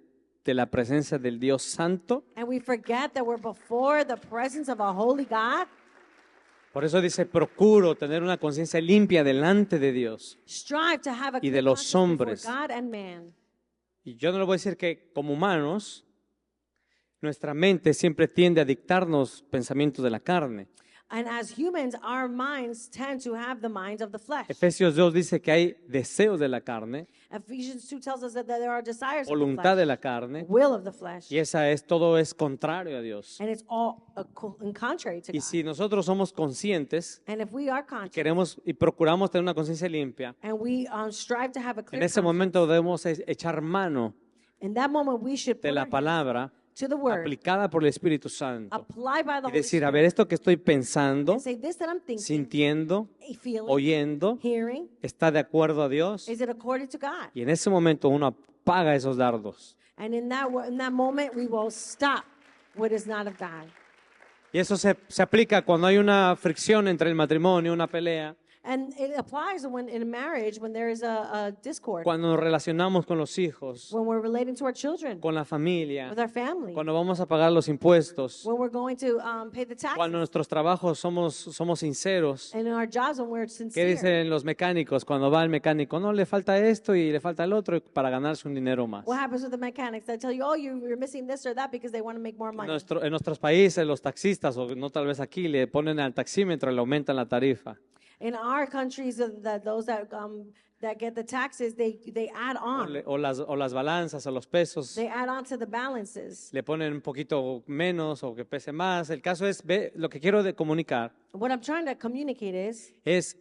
la presencia del Dios Santo. And we forget that we're before the presence of a holy God. Por eso dice, procuro tener una conciencia limpia delante de Dios. Strive to have a Y de clear los conscience before hombres. God and man. Y yo no le voy a decir que como humanos, nuestra mente siempre tiende a dictarnos pensamientos de la carne. And as humans, our minds tend to have the minds of the flesh. Efesios 2 dice que hay deseos de la carne, Ephesians 2 tells us that there are desires of the voluntad de flesh, la carne, will of the flesh, y todo es contrario a Dios. and it's all in contrary to Y God. si nosotros somos conscientes, And if we are conscious queremos y procuramos tener una conciencia limpia, and we strive to have a en clear ese conscience, momento debemos echar mano in that moment we should de put la our hands palabra to the word, aplicada por el Espíritu Santo apply by the y Holy decir, a Spirit, ver, esto que estoy pensando, and say, "This that I'm thinking, sintiendo, feeling, oyendo, hearing, está de acuerdo a Dios. is it according to God?" Y en ese momento uno apaga esos dardos. And in that moment, we will stop what is not of God. Y eso se aplica cuando hay una fricción entre el matrimonio, una pelea, And it applies when in marriage, when there is a discord, cuando nos relacionamos con los hijos, when we're relating to our children, con la familia, with our family, cuando vamos a pagar los impuestos, when we're going to pay the taxes, cuando en nuestros trabajos somos sinceros. and in our jobs when we're ¿Qué sincere. dicen los mecánicos cuando va el mecánico? No, le falta esto y le falta el otro para ganarse un dinero más. What happens with the mechanics? They tell you, "Oh, you're missing this or that because they want to make more money." En nuestros países, los taxistas, o no tal vez aquí, le ponen al taxímetro y le aumentan la tarifa. In our countries, those that get the taxes, they add on. O las balanzas o los pesos. They add on to the balances. Le ponen un poquito menos o que pese más. El caso es, lo que quiero comunicar What I'm trying to communicate es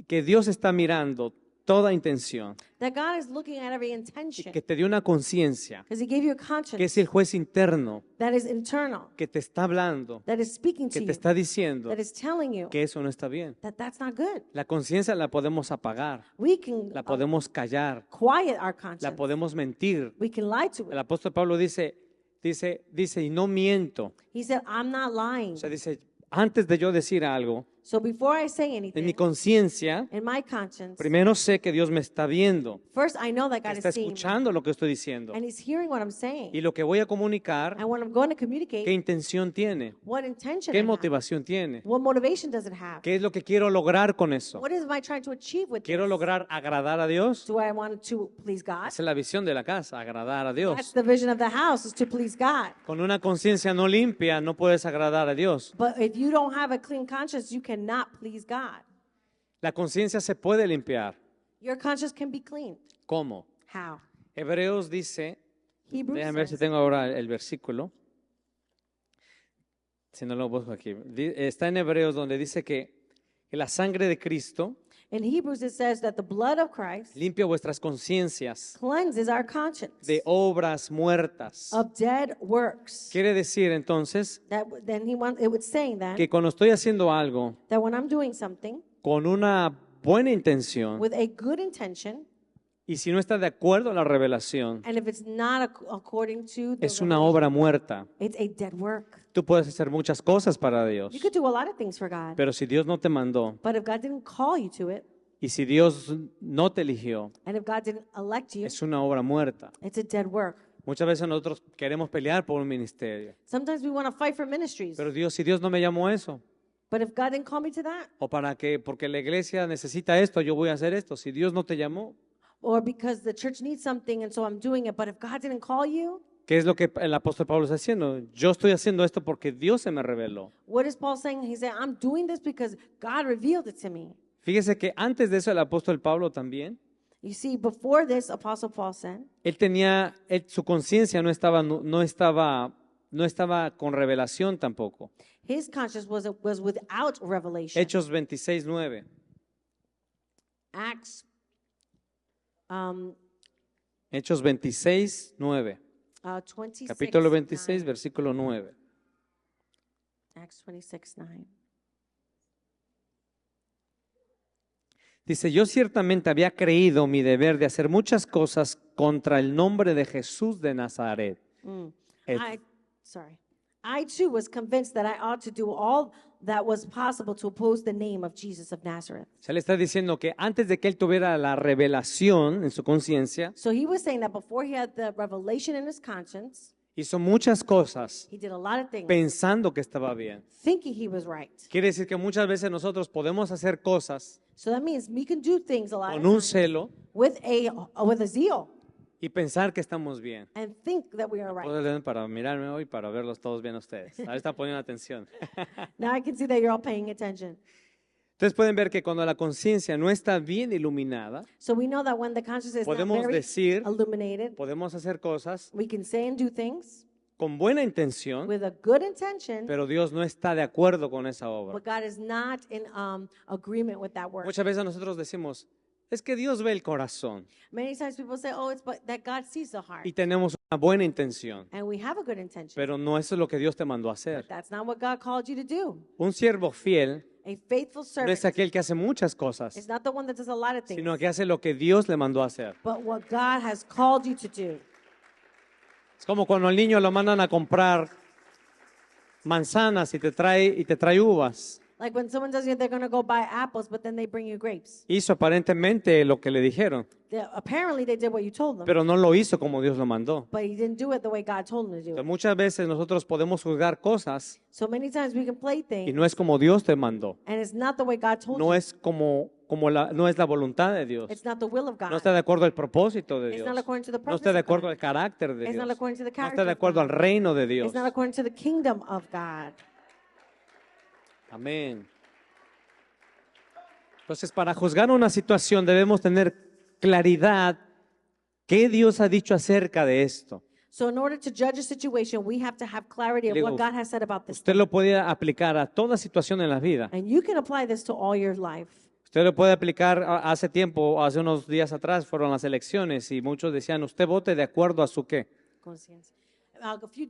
que Dios está mirando toda intención, that God is looking at every intention que te dio una conciencia, because He gave you a que es conscience el juez interno, that is internal, que te está hablando, that is speaking to que te you, está diciendo that is telling you que eso no está bien. that that's not good. La conciencia la podemos apagar, We can la podemos callar, quiet our la conscience. podemos mentir. We can lie to El it. apóstol Pablo dice, y no miento. He said, "I'm not lying." O sea, dice, antes de yo decir algo, So before I say en mi anything, conciencia, in my conscience, primero sé que Dios me está viendo, first I know that que God está is seeing me, escuchando lo que estoy diciendo. and He's hearing what I'm saying. Y lo que voy a comunicar, And what I'm going to ¿qué communicate, intención tiene? what intention I ¿Qué have, motivación tiene? what motivation does it have? ¿Qué es lo que quiero lograr con eso? What am I trying to achieve with ¿Quiero this? lograr agradar a Dios? Do I want to please God? Esa es la visión de la casa, agradar a That's Dios. the vision of the house, is to please God. Con una conciencia no limpia no puedes agradar a Dios. But if you don't have a clean conscience, you cannot please God. La conciencia se puede limpiar. Your conscience can be clean. ¿Cómo? How? Hebreos dice, Hebrews déjame ver si says, tengo ahora el versículo. Si no lo busco aquí. Está en Hebreos donde dice que la sangre de Cristo in Hebrews it says that the blood of Christ limpia vuestras conciencias cleanses our conscience de obras muertas. of dead works. Quiere decir entonces Then it was saying que cuando estoy haciendo algo that when I'm doing something con una buena intención with a good intention, y si no está de acuerdo a la revelación, and if it's not according to the es una revelation, obra muerta. it's a dead work. Tú puedes hacer muchas cosas para Dios, You could do a lot of things for God, pero si Dios no te mandó but if God didn't call you to it, y si Dios no te eligió, and if God didn't elect you, es una obra muerta. it's a dead work. Muchas veces nosotros queremos pelear por un ministerio, Sometimes we want to fight for ministries, pero si Dios no me llamó a eso, but if God didn't call me to that, o porque la iglesia necesita esto, yo voy a hacer esto. Si Dios no te llamó, or because the church needs something and so I'm doing it, but if God didn't call you, ¿qué es lo que el apóstol Pablo está haciendo? Yo estoy haciendo esto porque Dios se me reveló. what is Paul saying? He said, "I'm doing this because God revealed it to me." Fíjese que antes de eso el apóstol Pablo también, You see, before this, Apostle Paul said, su conciencia no estaba con revelación tampoco. his conscience was without revelation. Hechos 26:9. Acts Hechos 26:9. 26. Capítulo 26, versículo 9. Acts 26:9. Dice, yo ciertamente había creído mi deber de hacer muchas cosas contra el nombre de Jesús de Nazaret. Es- I too was convinced that I ought to do all that was possible to oppose the name of Jesus of Nazareth. Se le está diciendo que antes de que él tuviera la revelación en su conciencia, So he was saying that before he had the revelation in his conscience, hizo muchas cosas he did a lot of things pensando que estaba bien. thinking he was right. Quiere decir que muchas veces nosotros podemos hacer cosas So that means we can do things a lot of con un times celo with a zeal y pensar que estamos bien. and think that we are right. Puedo leer para mirarme hoy, para verlos todos bien a ustedes. Ahí están poniendo atención. Now I can see that you're all paying attention. Entonces pueden ver que cuando la conciencia no está bien iluminada, So we know that when the conscience is not podemos very decir, illuminated, podemos hacer cosas we can say and do things con buena intención, with a good intention, pero Dios no está de acuerdo con esa obra. but God is not in agreement with that work. Muchas veces nosotros decimos, es que Dios ve el corazón Many times people say, oh, it's but that God sees the heart. y tenemos una buena intención, And we have a good intention. pero no eso es lo que Dios te mandó a But hacer. that's not what God called you to do. Un siervo fiel A faithful no servant es aquel que hace muchas is cosas, not the one that does a lot of things, sino que hace lo que Dios le mandó a hacer. but what God has called you to do. Es como cuando al niño lo mandan a comprar manzanas y te trae uvas. Like when someone tells you they're going to go buy apples, but then they bring you grapes. Hizo aparentemente lo que le dijeron, Apparently they did what you told them, pero no lo hizo como Dios lo mandó. but he didn't do it the way God told him to do Entonces, it. muchas veces nosotros podemos juzgar cosas So many times we can play y things, no es como Dios te mandó. and it's not the way God told No you. es no es la voluntad de Dios. It's not the will of God. No está de acuerdo al propósito de It's Dios. not according to the No purpose está de of acuerdo God. al carácter de It's Dios. not according to the No character está de of acuerdo al God. reino de Dios. It's not according to the kingdom of God. Amén. Entonces, para juzgar una situación debemos tener claridad qué Dios ha dicho acerca de esto. So in order to judge a situation, we have to have clarity of Digo, what God has said about this. Usted lo puede aplicar a toda situación en la vida. And you can apply this to all your life. Usted lo puede aplicar hace tiempo, hace unos días atrás fueron las elecciones y muchos decían, usted vote de acuerdo a su qué. Conciencia. A few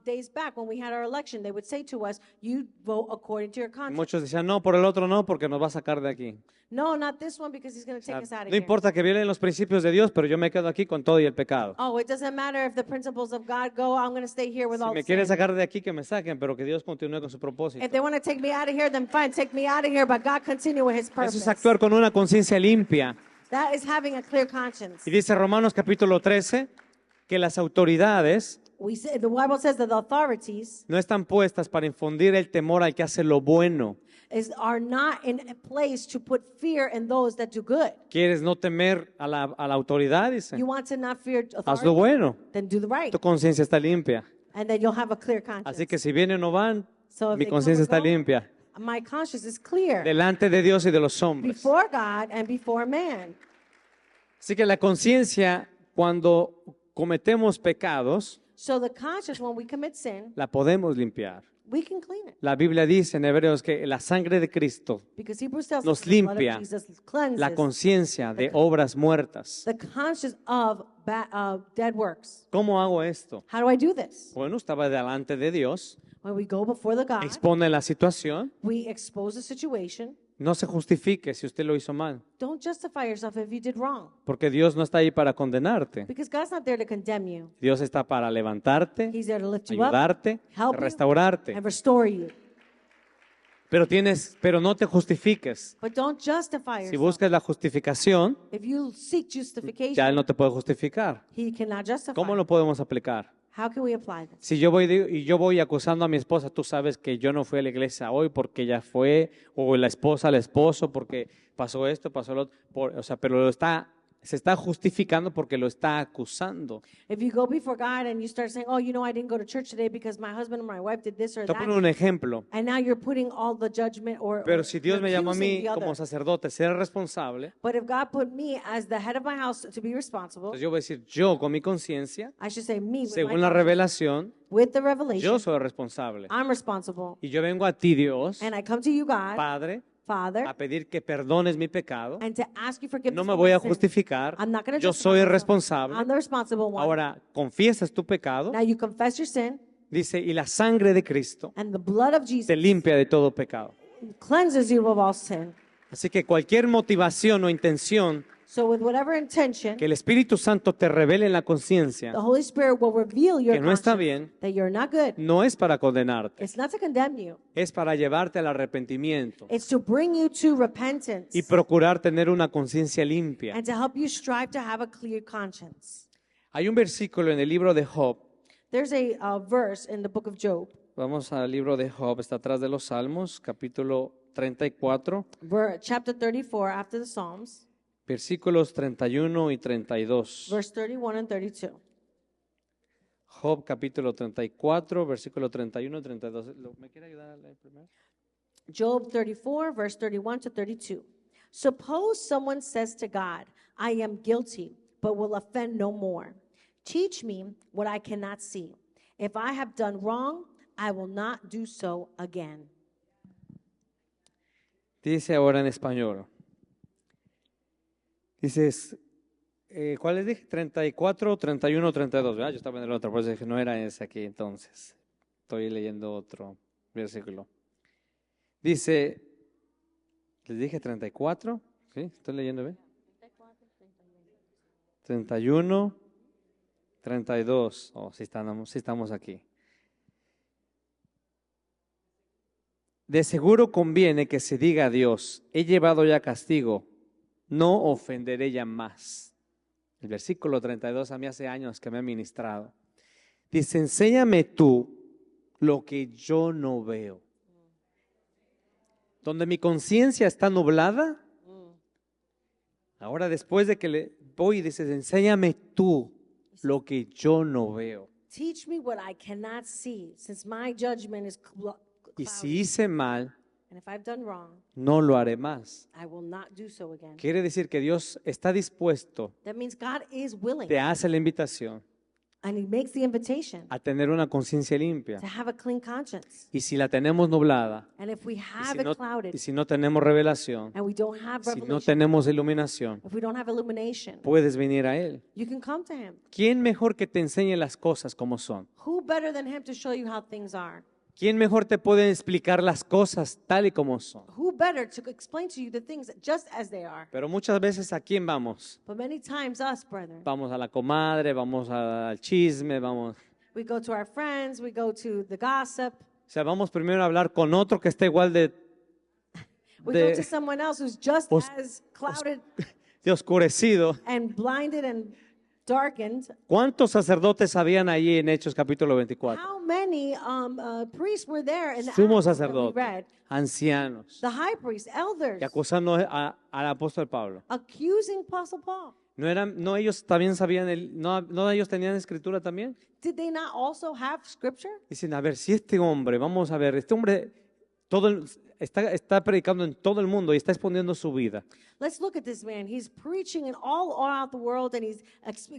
days back when we had our election, they would say to us, you vote according to your Y conscience. muchos decían, no, por el otro no, porque nos va a sacar de aquí. No, not this one because he's going to O sea, take us out of no here. importa que violen los principios de Dios, pero yo me quedo aquí con todo y el pecado. Oh, it doesn't matter if the principles of God go, I'm going to stay here with Si all me the quieren sin. sacar de aquí, que me saquen, pero que Dios continúe con su propósito. If they want to take me out of here, then fine, take me out of here, but God continue with his Eso purpose. es actuar con una conciencia limpia. That is having a clear conscience. Y dice Romanos capítulo 13 que las autoridades The Bible says that the authorities no están puestas para infundir el temor al que hace lo bueno. are not in a place to put fear in those that do good. ¿Quieres no temer a la autoridad? Dice. You want to not fear Haz lo authority, bueno. then do the right, Tu conciencia está limpia. and then you'll have a clear conscience. Así que si vienen o no van, So if mi they come conciencia or está go, limpia. My conscience is clear Delante de Dios y de los hombres. before God and before man. Así que la conciencia, cuando cometemos pecados, So the conscience, when we commit sin, la podemos limpiar. we can clean it. La Biblia dice en Hebreos que la sangre de Cristo Because Hebrews tells nos us the blood of limpia Jesus cleanses la conciencia de obras muertas. the conscience of dead works. ¿Cómo hago esto? How do I do this? Bueno, estaba delante de Dios, When we go before the God, expone la situación, we expose the situation. no se justifique si usted lo hizo mal, Don't justify yourself if you did wrong. porque Dios no está ahí para condenarte. Because God's not there to condemn you. Dios está para levantarte, He's there to lift you up ayudarte, help you, restaurarte. and restore you. Pero no te justifiques. But don't justify Si yourself. buscas la justificación, If you seek ya Él justification, no te puede justificar. He cannot justify. ¿Cómo lo podemos aplicar? How can we apply this? Si yo voy acusando a mi esposa, tú sabes que yo no fui a la iglesia hoy porque ella fue, o la esposa al esposo porque pasó esto, pasó lo otro, o sea, pero se está justificando porque lo está acusando. If you go before God and you start saying, oh, you know, I didn't go to church today because my husband or my wife did this or Te that, pongo un ejemplo, and now you're putting all the judgment or pero si Dios me llama a accusing mí the como other. sacerdote, ser responsable, But if God put me as the head of my house to be responsible, entonces yo voy a decir, yo con mi conciencia, I should say me with, según my la conscience, revelación, with the revelation, yo soy responsable. I'm responsible. Y yo vengo a ti, Dios, And I come to you, God, Padre, Father, a pedir que perdones mi pecado. and to ask you forgiveness No me for voy my a sin. justificar. I'm not going to Yo soy el I'm responsable. the responsible one. Ahora, confiesas tu pecado Now you confess your sin Dice, y la sangre de Cristo And the blood of te Jesus limpia de todo pecado. cleanses you of all sin. Así que cualquier motivación o intención So with whatever intention, que el Espíritu Santo te revele en la conciencia the Holy Spirit will reveal your que no está conscience bien, that you're not good. no es para condenarte, It's not to condemn you. es para llevarte al arrepentimiento It's to bring you to repentance y procurar tener una conciencia limpia. and to help you strive to have a clear conscience. Hay un versículo en el libro de Job. There's a verse in the book of Job, Vamos al libro de Job, está atrás de los Salmos, capítulo 34, chapter 34 after the Psalms, versículos 31 y 32. verse 31 and 32. Job, capítulo 34, versículo 31 y 32. ¿Me quiere ayudar a leer primero? Job 34, verse 31 to 32. Suppose someone says to God, I am guilty, but will offend no more. Teach me what I cannot see. If I have done wrong, I will not do so again. Dice ahora en español. Dices, ¿cuál les dije? 34, 31, 32, ¿verdad? Yo estaba en el otro, por eso dije, no era ese aquí entonces. Estoy leyendo otro versículo. Dice, ¿les dije 34? ¿Sí? ¿Estoy leyendo bien? 31, 32. Oh, sí estamos aquí. De seguro conviene que se diga a Dios, he llevado ya castigo, no ofenderé ya más. El versículo 32 a mí hace años que me ha ministrado. Dice, enséñame tú lo que yo no veo. Donde mi conciencia está nublada, ahora después de que le voy y dices, enséñame tú lo que yo no veo. Teach me what I cannot see, since my judgment is Y si cloudy. hice mal, And if I've done wrong, no lo haré más. I will not do so again. Quiere decir que Dios está dispuesto, That means God is willing, te hace la invitación and He makes the invitation a tener una conciencia limpia. to have a clean conscience. Y si la tenemos nublada, And if we y have si it no, clouded, y si no tenemos revelación, and we don't have si no revelation, tenemos iluminación, if we don't have illumination, puedes venir a Él. you can come to Him. ¿Quién mejor que te enseñe las cosas como son? Who better than Him to show you how things are? ¿Quién mejor te puede explicar las cosas tal y como son? Who better to explain to you the things just as they are? Pero muchas veces, ¿a quién vamos? But many times us, brethren, Vamos a la comadre, vamos al chisme, vamos. we go to our friends, we go to the gossip, O sea, vamos primero a hablar con otro que está igual we go to de, someone else who's just os- as clouded de oscurecido. and blinded and darkened. ¿Cuántos sacerdotes habían allí en Hechos capítulo 24? How many priests were there in the Sumo Acts that we sacerdote, read? ancianos, The high priest, elders, y acusando al apóstol Pablo. accusing Apostle Paul. No ellos también sabían, no ellos tenían escritura también. Did they not also have scripture? Dicen, a ver, si este hombre, vamos a ver, este hombre está predicando en todo el mundo y está exponiendo su vida. Let's look at this man. He's preaching in all around the world and he's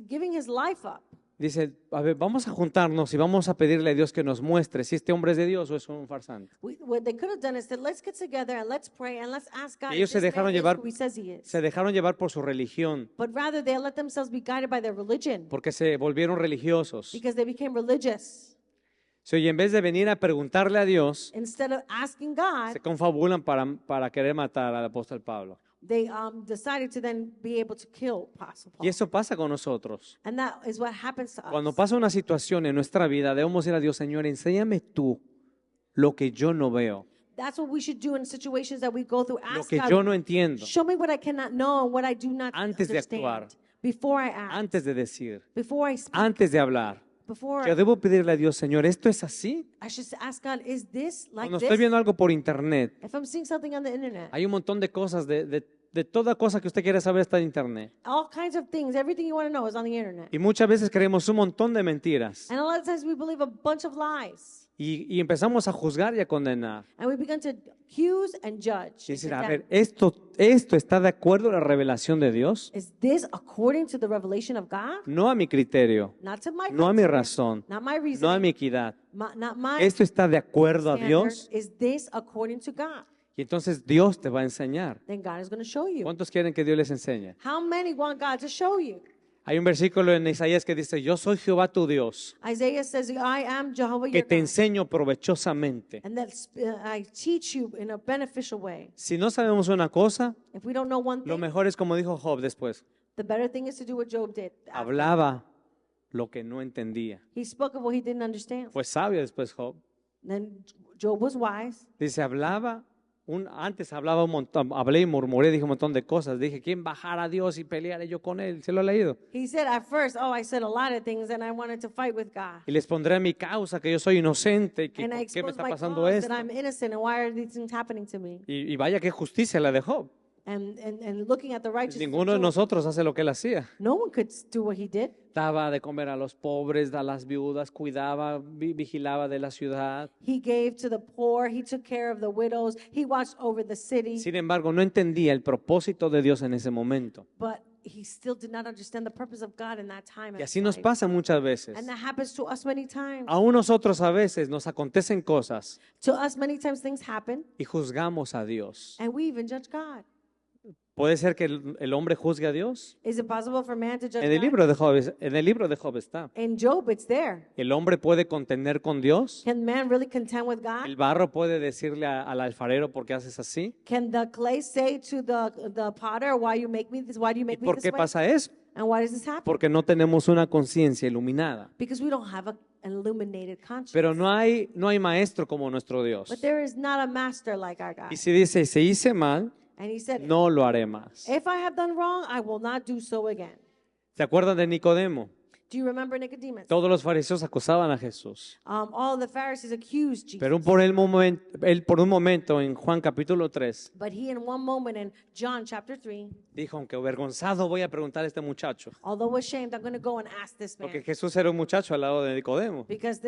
giving his life up. Dice, a ver, vamos a juntarnos y vamos a pedirle a Dios que nos muestre si este hombre es de Dios o es un farsante. What they could have done is said, let's get together and let's pray and let's ask God Ellos if se this man dejaron is llevar, who he says he is. se dejaron llevar por su religión, But rather they let themselves be guided by their religion porque se volvieron religiosos. because they became religious. Y en vez de venir a preguntarle a Dios, Instead of asking God, se confabulan para querer matar al apóstol Pablo. they decided to then be able to kill Apostle Paul. Y eso pasa con nosotros. And that is what happens to Cuando us. pasa una situación en nuestra vida, debemos ir a Dios, Señor, enséñame tú lo que yo no veo, That's what we should do in situations that we go through. lo Ask que God, yo no entiendo, show me what I cannot know and what I do not Antes de understand. actuar. Before I act, antes de decir, before I speak, antes de hablar. before Yo debo pedirle a Dios, Señor, ¿esto es así? I should ask God, is this like Cuando this? estoy viendo algo por internet, If I'm seeing something on the internet, hay un montón de cosas, de toda cosa que usted quiere saber está en internet. all kinds of things, everything you want to know is on the internet. Y muchas veces creemos un montón de mentiras. And a lot of times we believe a bunch of lies. Y empezamos a juzgar y a condenar. And we begin to accuse and judge. Y and decir, a condemn. ver, ¿esto está de acuerdo a la revelación de Dios? Is this according to the revelation of God? No a mi criterio, Not to my no a mi criteria, razón, not my reasoning, no a mi equidad. not my ¿Esto está de acuerdo a standard. Dios? Is this according to God? Y entonces Dios te va a enseñar. Then God is going to show you. ¿Cuántos quieren que Dios les enseñe? How many want God to show you? Hay un versículo en Isaías que dice, yo soy Jehová tu Dios, Isaiah says, I am Jehovah que your te God, enseño provechosamente. and that I teach you in a beneficial way. Si no sabemos una cosa, If we don't know one lo thing, mejor es como dijo Job después, the better thing is to do what Job did. hablaba lo que no entendía. He spoke of what he didn't understand. Fue sabio después Job. Then Job was wise. Dice, antes hablaba un montón, hablé y murmuré, dije un montón de cosas. Dije, ¿quién bajara a Dios y pelearé yo con él? ¿Se lo ha leído? He said at first, I said a lot of things and I wanted to fight with God. Y les pondré a mi causa que yo soy inocente y que And I ¿por qué me exposed está my pasando cause esto? that I'm innocent and why are these things happening to me? Y vaya qué justicia la de Job. And looking at the righteousness of Ninguno de Job, nosotros hace lo que él hacía. no one could do what he did. Daba de comer a los pobres, a las viudas, cuidaba, vigilaba de la ciudad. He gave to the poor, he took care of the widows, he watched over the city, Sin embargo, no entendía el propósito de Dios en ese momento. but he still did not understand the purpose of God in that time. Y in así his nos life. pasa muchas veces. And that happens to us many times. Aún nosotros a veces nos acontecen cosas To us, many times things happen, y juzgamos a Dios. and we even judge God. ¿Puede ser que el hombre juzgue a Dios? Is it possible for man to judge En el God? libro de Job está. In Job, it's there. ¿El hombre puede contender con Dios? Can man really contend with ¿El God? barro puede decirle al alfarero por qué haces así? Can the clay say to the potter, why you make me this? Why do you ¿Y make me por this qué way? pasa eso? And why does this happen? Porque no tenemos una conciencia iluminada. Because we don't have an illuminated conscience. Pero no hay maestro como nuestro Dios. But there is not a master like our God. Y si dice, si hice mal, And he said, no lo haré más. if I have done wrong, I will not do so again. ¿Se acuerdan de Nicodemo? Do you remember Nicodemus? Todos los fariseos acusaban a Jesús. All the Pharisees accused Jesus. Pero él por un momento en Juan capítulo 3 But he, in one moment in John chapter 3, dijo, aunque avergonzado voy a preguntar a este muchacho. although ashamed, I'm going to go and ask this man. Porque Jesús era un muchacho al lado de Nicodemo. Because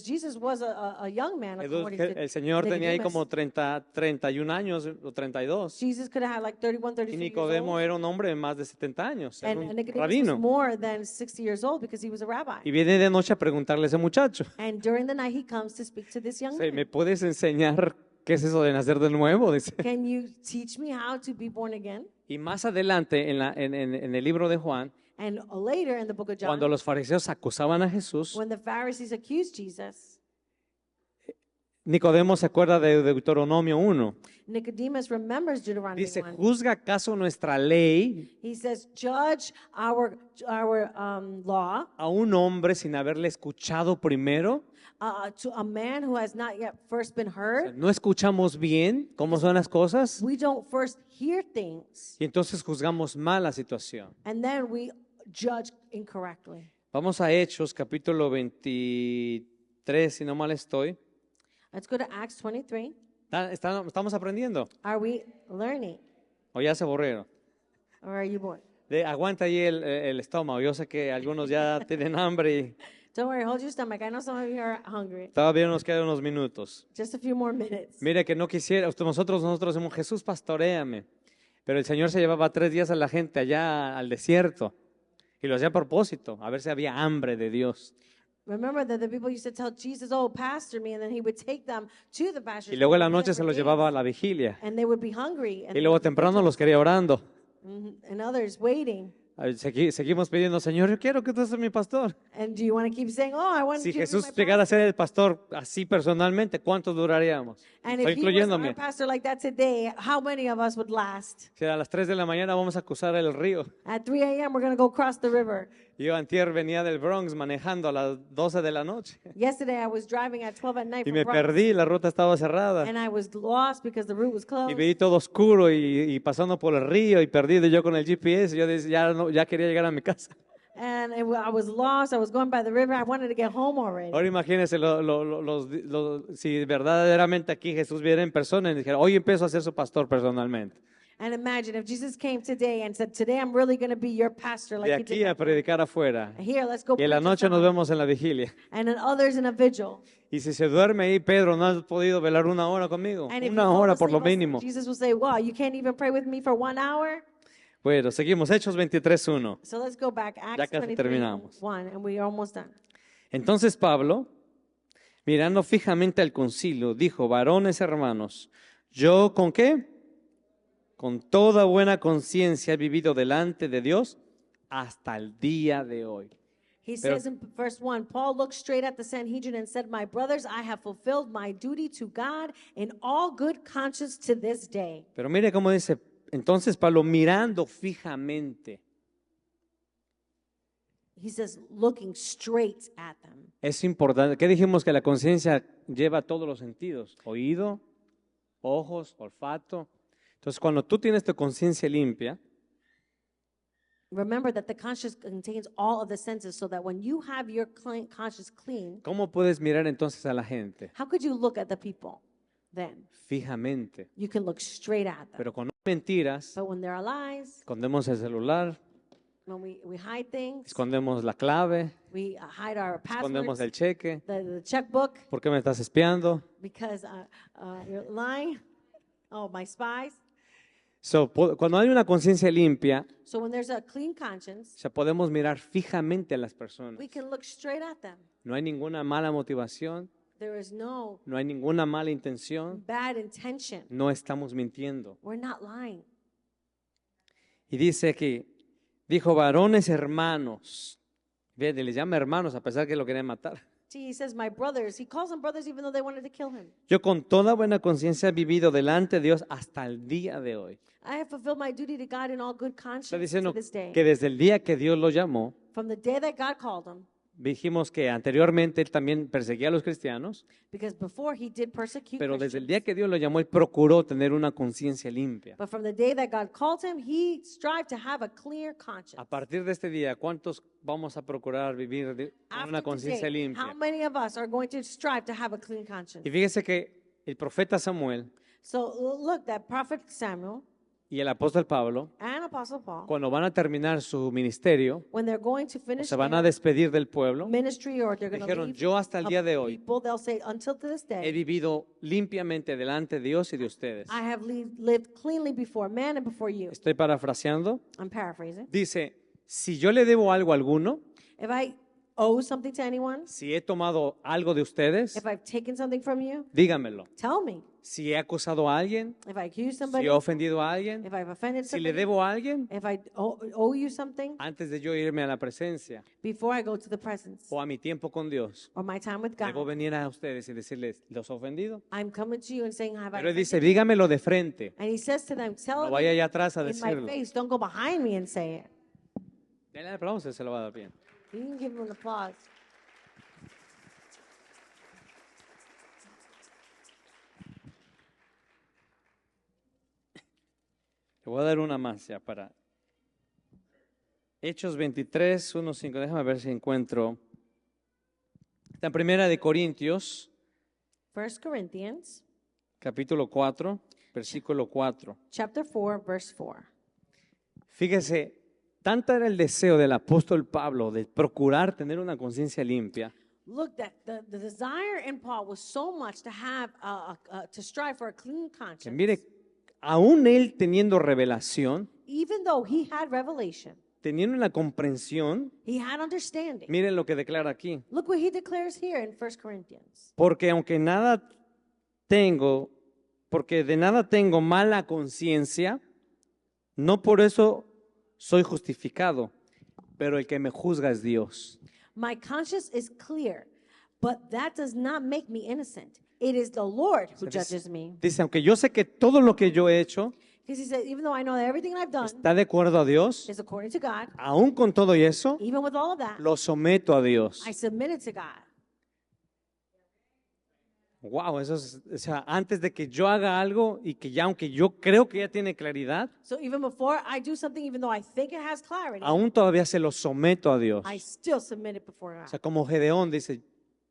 Jesus was a young man, according to El Señor tenía ahí Nicodemus. como 31 años o 32. Jesus could have had like 31, Y 32 years Nicodemo old. era un hombre de más de 70 años. Era And un Nicodemus was rabino. more than 60 years old because he was a rabbi. Y viene de noche a preguntarle a ese muchacho, And during the night, he comes to speak to this young ¿me man. puedes enseñar qué es eso de nacer de nuevo? Dice. Can you teach me how to be born again? Y más adelante en el libro de Juan, And later in the book of John, cuando los fariseos acusaban a Jesús, when the Pharisees accused Jesus, Nicodemo se acuerda de Deuteronomio 1. Nicodemus remembers Deuteronomy Dice, 1. ¿juzga acaso nuestra ley He says, judge our law a un hombre sin haberle escuchado primero? to a man who has not yet first been O sea, heard. ¿no escuchamos bien cómo son las cosas? We don't first hear things, Y entonces juzgamos mal la situación. and then we judge incorrectly. Vamos a Hechos, capítulo 23, si no mal estoy. Let's go to Acts 23. ¿Estamos aprendiendo? Are we learning, ¿O ya se aburrieron? or are you bored? Aguanta ahí el estómago. Yo sé que algunos ya tienen hambre y Don't worry, hold your stomach. I know some of you are hungry. todavía nos quedan unos minutos. Just a few more minutes. Mire que no quisiera, nosotros decimos, Jesús, pastoréame. Pero el Señor se llevaba 3 días a la gente allá al desierto y lo hacía a propósito, a ver si había hambre de Dios. Remember that the people used to tell Jesus, "Oh, pastor me," and then he would take them to the pasture. Y luego en la noche se los llevaba a la vigilia. And they would be hungry. Y luego temprano los quería orando. And others waiting. Seguimos pidiendo, Señor, yo quiero que tú seas mi pastor. And do you want to keep saying, "Oh, I want Si you to be Jesús my llegara a pastor"? ser el pastor así personalmente, ¿cuánto duraríamos? And Estoy if he was our incluyéndome. pastor like that today, how many of us would last? Si a las 3 de la mañana vamos a cruzar el río. At 3 a.m., we're going to go cross the river. Yo antier venía del Bronx manejando a las 12 de la noche Yesterday, I was driving at 12 at night y from me Bronx, perdí, la ruta estaba cerrada and I was lost because the route was y closed. vi todo oscuro y pasando por el río y perdido yo con el GPS. Yo decía, ya quería llegar a mi casa. And I was lost. I was going by the river. I wanted to get home already. Ahora imagínense si verdaderamente aquí Jesús viera en persona y dijera, hoy empiezo a ser su pastor personalmente. And imagine if Jesus came today and said, "Today I'm really going to be your pastor," like De he aquí did. a predicar afuera. Here, let's go. Y en la preach noche nos outside. vemos en la vigilia. And then others in a vigil. Y si se duerme ahí, Pedro, ¿no has podido velar 1 hora conmigo? And if you 1 fall hora por lo asleep, mínimo. Jesus will say, "Wow, you can't even pray with me for 1 hour." Bueno, seguimos. Hechos 23:1. So let's go back. Acts casi 23, terminamos. 1, and we're almost done. Entonces Pablo, mirando fijamente al concilio, dijo, varones hermanos, ¿yo con qué? Con toda buena conciencia he vivido delante de Dios hasta el día de hoy. He Pero- says in verse 1, Paul looked straight at the Sanhedrin and said, "My brothers, I have fulfilled my duty to God in all good conscience to this day." Pero mire cómo dice, entonces Pablo mirando fijamente. He says, looking straight at them. Es importante. ¿Qué dijimos? Que la conciencia lleva todos los sentidos. Oído, ojos, olfato. Entonces, cuando tú tienes tu conciencia limpia, Remember that the conscience contains all of the senses, so that when you have your conscience clean, ¿cómo puedes mirar entonces a la gente? how could you look at the people then? Fijamente. You can look straight at them. Pero cuando hay mentiras, But when there are lies, escondemos el celular, when we hide things, escondemos la clave, we hide our escondemos passwords, el cheque. the checkbook, ¿Por qué me estás espiando? because you're lying. Oh, my spies. Cuando hay una conciencia limpia, So when there's a clean conscience, podemos mirar fijamente a las personas. we can look straight at them. No hay ninguna mala motivación, There is no no hay ninguna mala intención, bad intention. no estamos mintiendo. We're not lying. Y dice aquí, dijo varones hermanos. Ve, le llama hermanos a pesar que lo querían matar. See, he says, my brothers. He calls them brothers even though they wanted to kill him. Yo con toda buena conciencia he vivido delante de Dios hasta el día de hoy. I have fulfilled my duty to God in all good Está conscience to diciendo this day. que desde el día que Dios lo llamó, From the day that God called him, dijimos que anteriormente él también perseguía a los cristianos, because before he did persecute pero desde el Christians. día que Dios lo llamó, él procuró tener una conciencia limpia. But from the day that God called him, he strived to have a clear conscience. A partir de este día, ¿cuántos vamos a procurar vivir con una After conciencia today, limpia? how many of us are going to strive to have a clean conscience? Y fíjese que el profeta Samuel So look, that prophet Samuel y el apóstol Pablo, and Apostle Paul, cuando van a terminar su ministerio, when they're going to o finish se van a their despedir del pueblo, ministry or they're going to dijeron, leave yo hasta el of día de hoy people, they'll say, until to this he day, vivido limpiamente delante de Dios y de ustedes. I have lived cleanly before man and before you. Estoy parafraseando. I'm paraphrasing. Dice, si yo le debo algo a alguno, If I owe something to anyone, si he tomado algo de ustedes, if I've taken something from you, dígamelo. tell me. Si he acusado a alguien, If I accuse si somebody, he ofendido a alguien, if I've offended si le somebody, debo a alguien, if I owe you something, antes de yo irme a la presencia before I go to the presence o a mi tiempo con Dios, or my time with debo God, venir a ustedes y decirles, ¿los he ofendido? I'm coming to you and saying, have I Pero él dice, offended you? dígamelo de frente, And he says to them, tell no them vaya allá atrás a in my decirlo. face, don't go behind me and say it. Denle el aplauso, se lo va a dar bien. You can give him an applause. Le voy a dar una más ya para Hechos 23, 1, 5. Déjame ver si encuentro. Está en Primera de Corintios, 1 Corinthians capítulo 4, versículo 4. chapter 4, verse 4. Fíjese, tanto era el deseo del apóstol Pablo de procurar tener una conciencia limpia, Look, that the desire in Paul was so much to have, to strive for a clean que conscience. mire, aún él teniendo revelación, Even though he had revelation, teniendo una comprensión, he had understanding. miren lo que declara aquí. Look what he declares here in 1 Corinthians. Porque aunque nada tengo, porque de nada tengo mala conciencia, no por eso soy justificado, pero el que me juzga es Dios. My conscience is clear, but that does not make me innocent. It is the Lord who judges me. Dice, aunque yo sé que todo lo que yo he hecho Because he said, even though I know that everything I've done está de acuerdo a Dios, is according to God, aún con todo y eso, even with all of that, lo someto a Dios. I submit it to God. Wow, eso es, o sea, antes de que yo haga algo y que ya, aunque yo creo que ya tiene claridad, So even before I do something, even though I think it has clarity, aún todavía se lo someto a Dios. I still submit it before O God. sea, como Gedeón dice,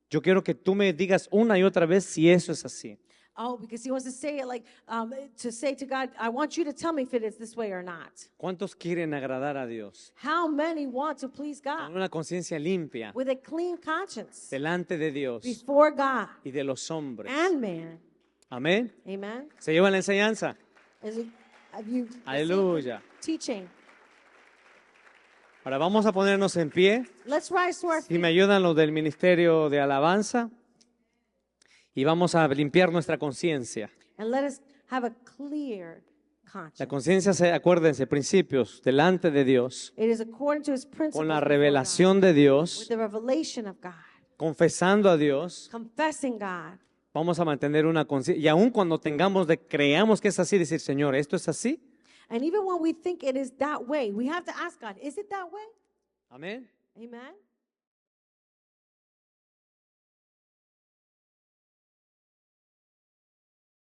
yo quiero que tú me digas una y otra vez si eso es así. Oh, because he wants to say it like, to say to God, I want you to tell me if it is this way or not. ¿Cuántos quieren agradar a Dios? How many want to please Con God una conciencia limpia with a clean conscience delante de Dios before God y de los hombres. and man? Amén. Amen. ¿Se lleva la enseñanza? Have you Aleluya. teaching? Ahora vamos a ponernos en pie. Let's rise to our Si me feet. ayudan los del Ministerio de Alabanza. Y vamos a limpiar nuestra conciencia. And let us have a clear conscience. La conciencia, acuérdense, principios delante de Dios, It is according to his principles con la before God, revelación de with Dios, the revelation of God, confesando a Dios. confessing God. Vamos a mantener una conciencia. Y aun cuando creamos que es así, decir, Señor, ¿esto es así? And even when we think it is that way, we have to ask God, is it that way? Amén. Amen.